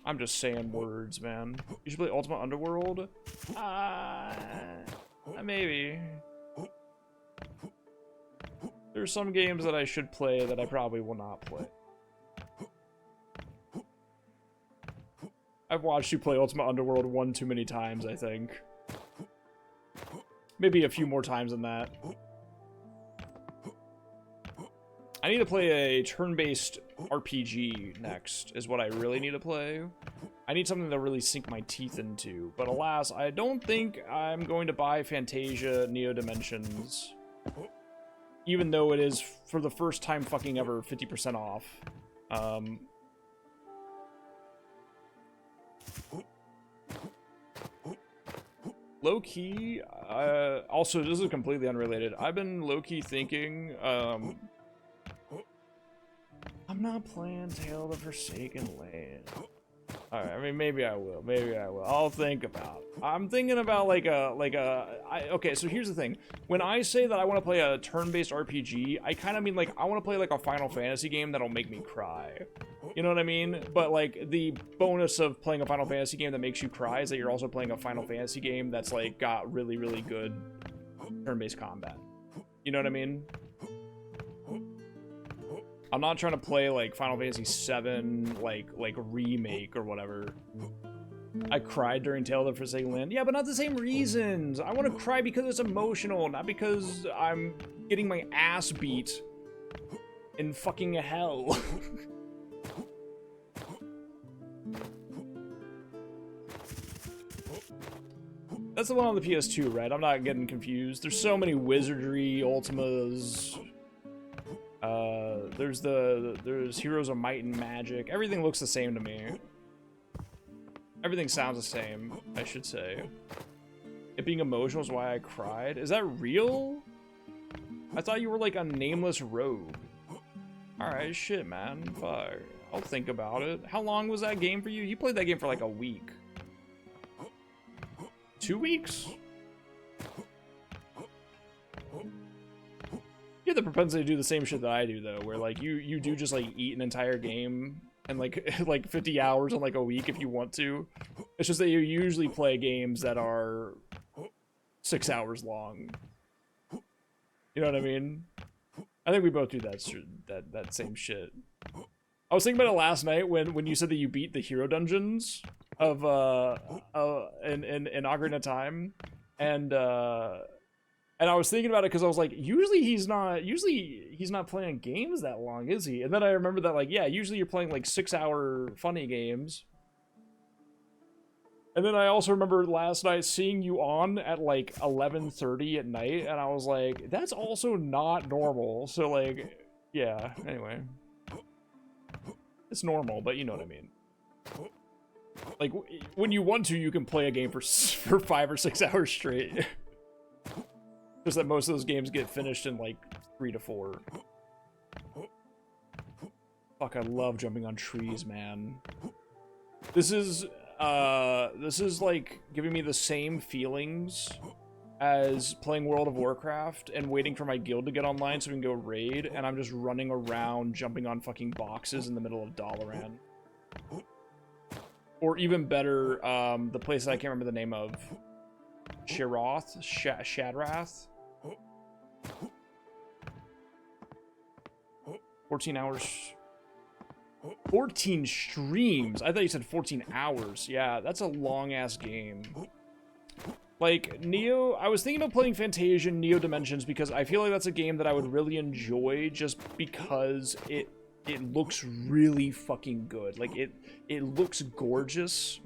I'm just saying words, man. You should play Ultimate Underworld? Maybe. There's some games that I should play that I probably will not play. I've watched you play Ultimate Underworld one too many times, I think. Maybe a few more times than that. I need to play a turn-based RPG next, is what I really need to play. I need something to really sink my teeth into. But alas, I don't think I'm going to buy Fantasia Neo Dimensions. Even though it is, for the first time fucking ever, 50% off. Low-key, also, this is completely unrelated. I've been low-key thinking, I'm not playing Tale of the Forsaken Land. Alright, I mean, maybe I will. Maybe I will. I'll think about it. I'm thinking about, okay, so here's the thing. When I say that I want to play a turn-based RPG, I kind of mean, like, I want to play, like, a Final Fantasy game that'll make me cry. You know what I mean? But, like, the bonus of playing a Final Fantasy game that makes you cry is that you're also playing a Final Fantasy game that's, like, got really, really good turn-based combat. You know what I mean? I'm not trying to play, like, Final Fantasy VII, like remake or whatever. I cried during Tale of the Forsaken Land. Yeah, but not the same reasons. I want to cry because it's emotional, not because I'm getting my ass beat in fucking hell. That's the one on the PS2, right? I'm not getting confused. There's so many wizardry, Ultimas. There's Heroes of Might and Magic. Everything looks the same to me. Everything sounds the same, I should say. It being emotional is why I cried. Is that real? I thought you were like a nameless rogue. Alright, shit, man. Fuck. I'll think about it. How long was that game for you? You played that game for like a week. 2 weeks? You have the propensity to do the same shit that I do, though, where, like, you do just, like, eat an entire game and, like 50 hours in, like, a week if you want to. It's just that you usually play games that are 6 hours long. You know what I mean? I think we both do that same shit. I was thinking about it last night when you said that you beat the hero dungeons of, in Ocarina of Time, and I was thinking about it because I was like, usually he's not playing games that long, is he? And then I remember that, like, yeah, usually you're playing, like, 6-hour funny games. And then I also remember last night seeing you on at, like, 11:30 at night, and I was like, that's also not normal. So, like, yeah, anyway. It's normal, but you know what I mean. Like, when you want to, you can play a game for 5 or 6 hours straight. Just that most of those games get finished in, like, 3 to 4. Fuck, I love jumping on trees, man. This is, like, giving me the same feelings as playing World of Warcraft and waiting for my guild to get online so we can go raid, and I'm just running around jumping on fucking boxes in the middle of Dalaran. Or even better, the place that I can't remember the name of. Shadrath? 14 hours. 14 streams. I thought you said 14 hours. Yeah, that's a long-ass game. Like, Neo... I was thinking about playing Fantasia Neo Dimensions because I feel like that's a game that I would really enjoy just because it looks really fucking good. Like, it looks gorgeous.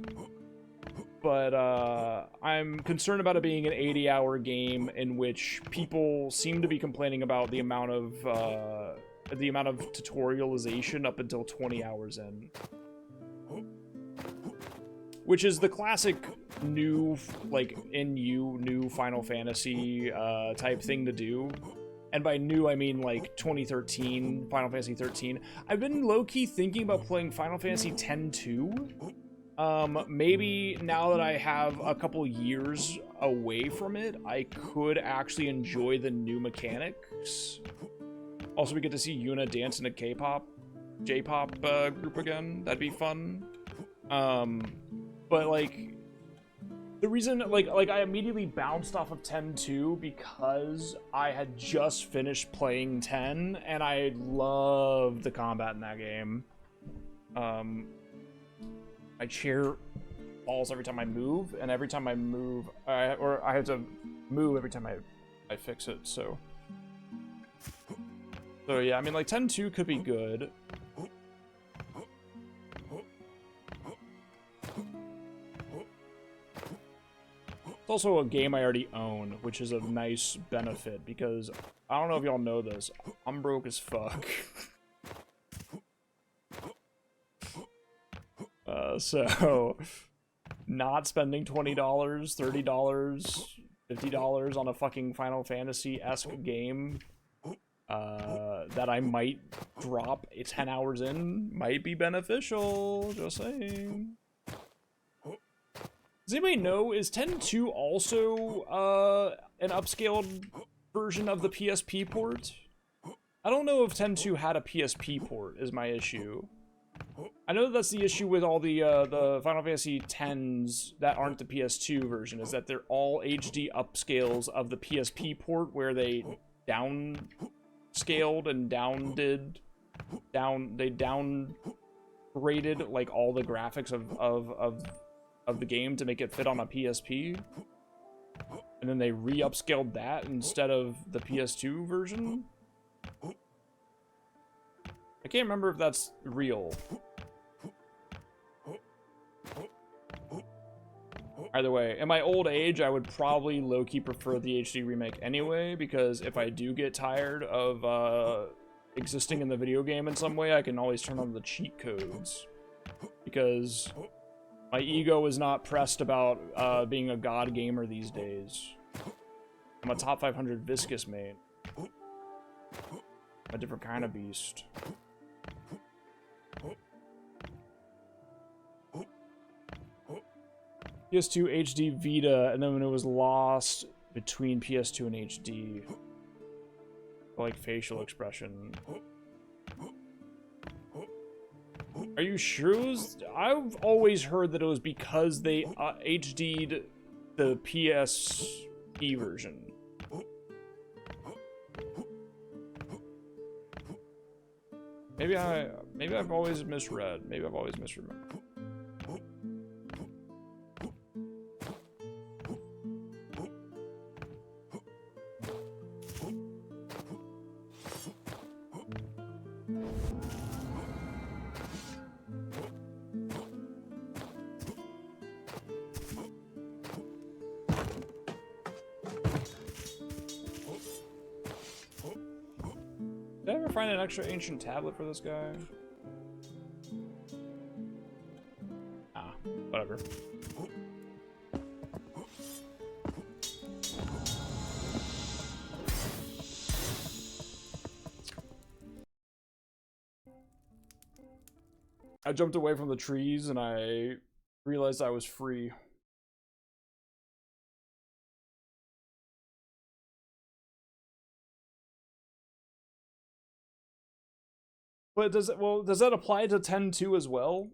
But, I'm concerned about it being an 80-hour game in which people seem to be complaining about the amount of tutorialization up until 20 hours in. Which is the classic new, like, new Final Fantasy, type thing to do. And by new, I mean, like, 2013, Final Fantasy 13. I've been low-key thinking about playing Final Fantasy X-2. Maybe now that I have a couple years away from it, I could actually enjoy the new mechanics. Also, we get to see Yuna dance in a J-pop group again. That'd be fun. But, like, the reason, like I immediately bounced off of 10-2 because I had just finished playing 10, and I loved the combat in that game. My chair falls every time I move, and every time I move, or I have to move every time I fix it, so. So yeah, I mean, like 10-2 could be good. It's also a game I already own, which is a nice benefit because I don't know if y'all know this. I'm broke as fuck. So not spending $20, $30, $50 on a fucking Final Fantasy-esque game that I might drop 10 hours in might be beneficial. Just saying. Does anybody know, is 10.2 also an upscaled version of the PSP port? I don't know if 10.2 had a PSP port, is my issue. I know that's the issue with all the Final Fantasy X that aren't the PS2 version, is that they're all HD upscales of the PSP port where they downscaled and they downgraded like all the graphics of the game to make it fit on a PSP. And then they re-upscaled that instead of the PS2 version. I can't remember if that's real. Either way, in my old age, I would probably low-key prefer the HD remake anyway, because if I do get tired of existing in the video game in some way, I can always turn on the cheat codes. Because my ego is not pressed about being a god gamer these days. I'm a top 500 viscous main. A different kind of beast. PS2 HD Vita, and then when it was lost between PS2 and HD. Like facial expression. Are you sure? I've always heard that it was because they HD'd the PSP version. Maybe I've always misread. Maybe I've always misremembered. Did I ever find an extra ancient tablet for this guy? Ah, whatever. I jumped away from the trees and I realized I was free. But does that apply to 10.2 as well?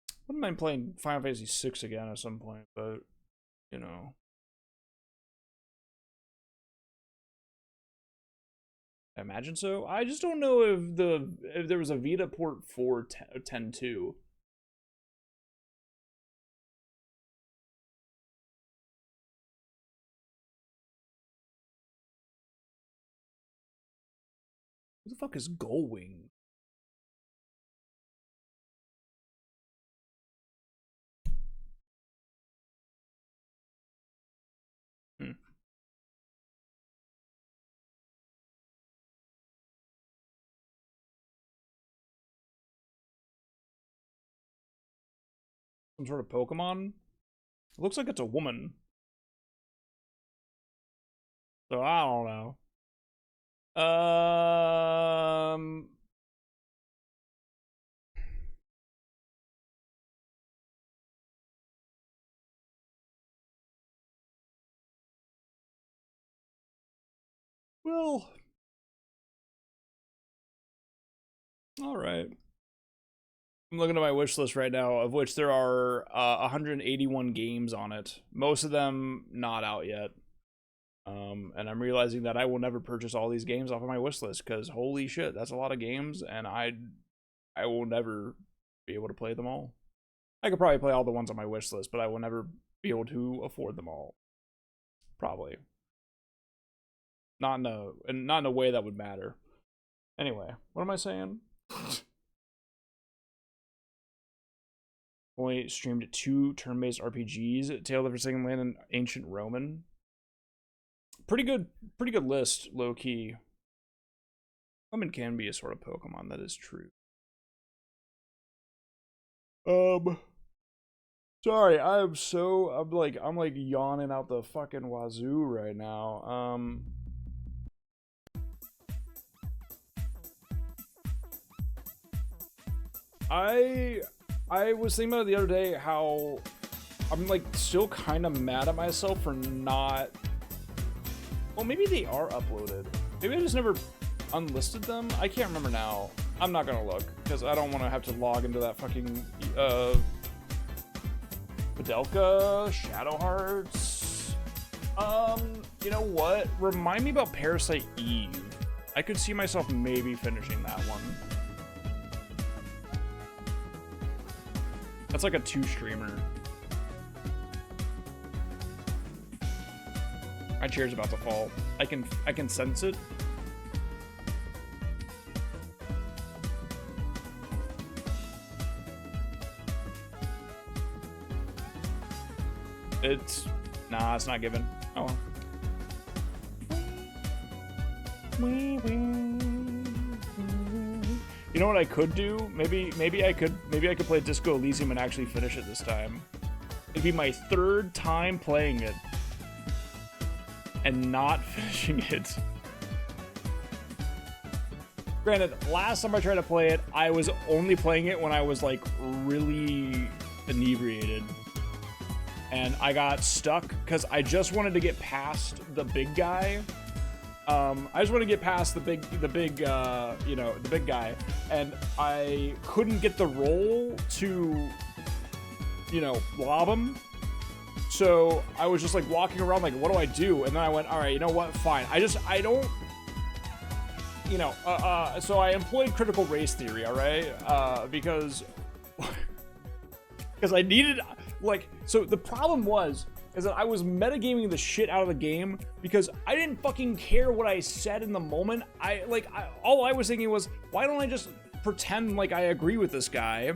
I wouldn't mind playing Final Fantasy 6 again at some point, but you know. I imagine so. I just don't know if there was a Vita port for 10.2. Who the fuck is Gullwing? Hmm. Some sort of Pokemon? It looks like it's a woman. So I don't know. Well, all right. I'm looking at my wish list right now, of which there are 181 games on it. Most of them not out yet. And I'm realizing that I will never purchase all these games off of my wish list because holy shit, that's a lot of games, and I will never be able to play them all. I could probably play all the ones on my wish list, but I will never be able to afford them all. Probably. Not in a way that would matter. Anyway, what am I saying? Only streamed 2 turn-based RPGs, Tale of the Forsaken Land and Ancient Roman. Pretty good list, low-key. Lemon can be a sort of Pokemon, that is true. Sorry, I'm like yawning out the fucking wazoo right now. I was thinking about it the other day how I'm like still kind of mad at myself for not. Well, maybe they are uploaded. Maybe I just never unlisted them. I can't remember now. I'm not gonna look because I don't want to have to log into that fucking Fidelka, Shadow Hearts. You know what? Remind me about Parasite Eve. I could see myself maybe finishing that one. That's like a 2-streamer. My chair's about to fall. I can sense it. It's not given. Oh well. You know what I could do? Maybe I could play Disco Elysium and actually finish it this time. It'd be my 3rd time playing it and not finishing it. Granted, last time I tried to play it, I was only playing it when I was like really inebriated. And I got stuck because I just wanted to get past the big guy. I just want to get past the big guy, and I couldn't get the roll to, lob him. So I was just like walking around like, what do I do? And then I went, all right, you know what? Fine. I don't, so I employed critical race theory, all right? Because I needed, so the problem is that I was metagaming the shit out of the game because I didn't fucking care what I said in the moment. All I was thinking was, why don't I just pretend like I agree with this guy,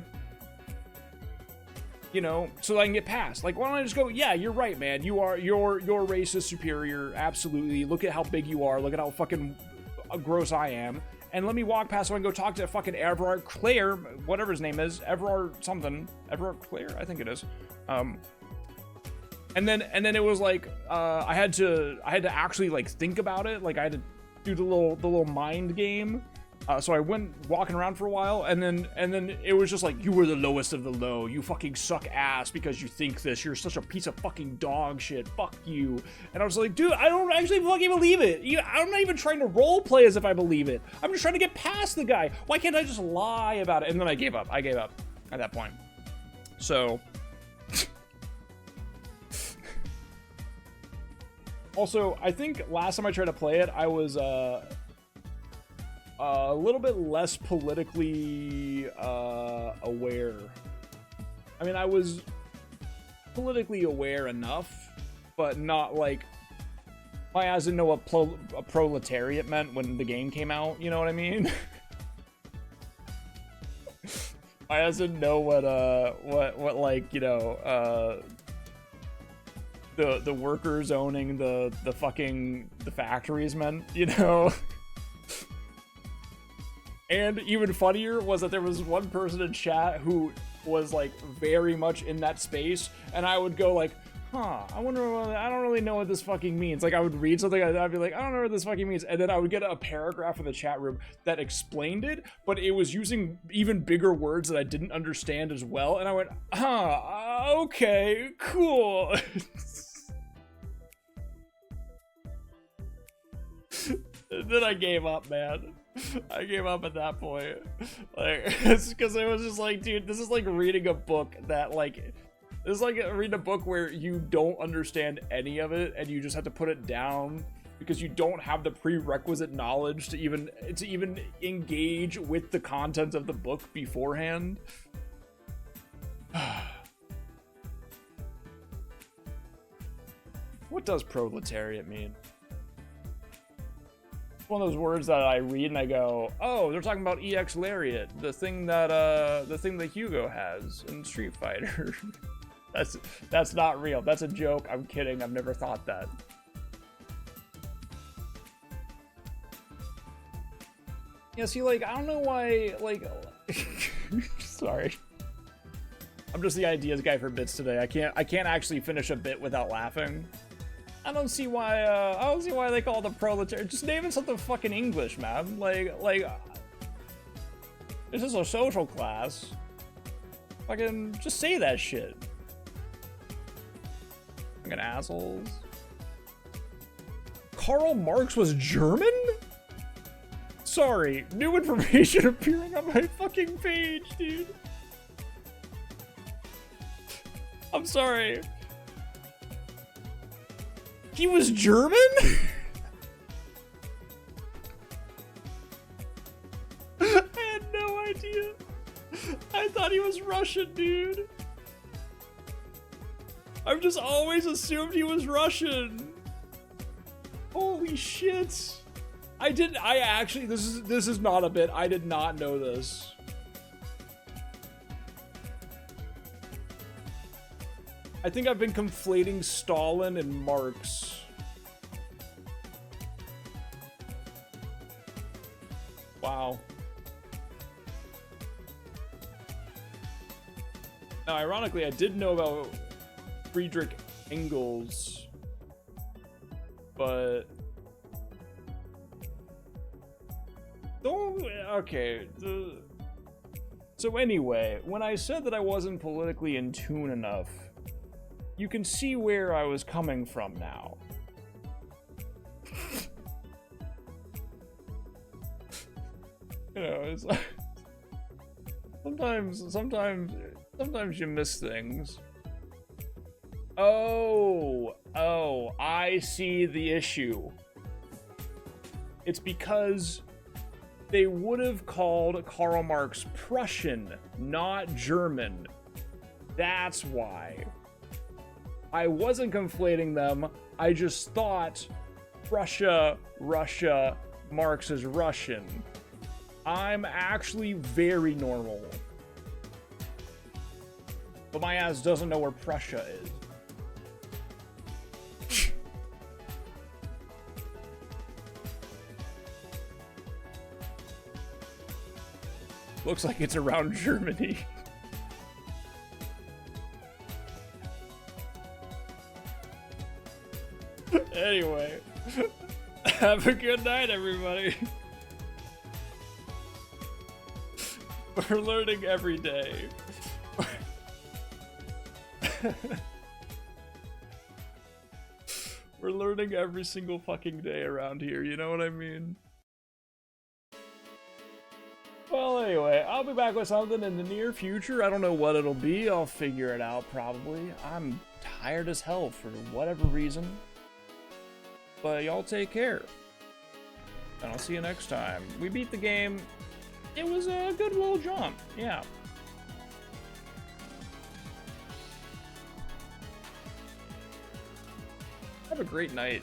so that I can get past. Like, why don't I just go, yeah, you're right, man. Your race is superior. Absolutely. Look at how big you are. Look at how fucking gross I am. And let me walk past so I can go talk to fucking Everard Claire, whatever his name is, Everard something. Everard Claire, I think it is. And then it was like I had to actually like think about it. Like I had to do the little mind game. So I went walking around for a while, and then it was just like, you were the lowest of the low. You fucking suck ass because you think this. You're such a piece of fucking dog shit. Fuck you. And I was like, dude, I don't actually fucking believe it. I'm not even trying to role play as if I believe it. I'm just trying to get past the guy. Why can't I just lie about it? And then I gave up. I gave up at that point. So. Also, I think last time I tried to play it, I was a little bit less politically aware. I mean, I was politically aware enough, but not like my ass didn't know what a proletariat meant when the game came out. You know what I mean? My ass didn't know what like, the workers owning the factories meant, And even funnier was that there was one person in chat who was like very much in that space, and I would go like, I don't really know what this fucking means. Like I would read something, I'd be like, I don't know what this fucking means, and then I would get a paragraph in the chat room that explained it, but it was using even bigger words that I didn't understand as well, and I went, okay, cool. Then I gave up, man. I gave up at that point. Like, it's because it was just like, dude, this is like reading a book that like, this is like reading a book where you don't understand any of it and you just have to put it down because you don't have the prerequisite knowledge to even engage with the content of the book beforehand. What does proletariat mean? One of those words that I read and I go, oh, they're talking about EX Lariat, the thing that Hugo has in Street Fighter. That's not real. That's a joke. I'm kidding. I've never thought that. Yeah, see, like, I don't know why, like, sorry. I'm just the ideas guy for bits today. I can't actually finish a bit without laughing. I don't see why they call it the proletariat. Just name it something fucking English, man. Like, this is a social class. Fucking, just say that shit. Fucking assholes. Karl Marx was German? Sorry, new information appearing on my fucking page, dude. I'm sorry. He was German? I had no idea. I thought he was Russian, dude. I've just always assumed he was Russian. Holy shit. I actually, this is not a bit. I did not know this. I think I've been conflating Stalin and Marx. Wow. Now, ironically, I did know about Friedrich Engels, but okay. So anyway, when I said that I wasn't politically in tune enough, you can see where I was coming from now. You know, it's like sometimes you miss things. Oh, I see the issue. It's because they would have called Karl Marx Prussian, not German. That's why. I wasn't conflating them. I just thought Prussia, Russia, Marx is Russian. I'm actually very normal. But my ass doesn't know where Prussia is. Looks like it's around Germany. Anyway, have a good night, everybody. We're learning every day. We're learning every single fucking day around here, you know what I mean? Well, anyway, I'll be back with something in the near future. I don't know what it'll be. I'll figure it out, probably. I'm tired as hell for whatever reason. But y'all take care. And I'll see you next time. We beat the game. It was a good little jump. Yeah. Have a great night.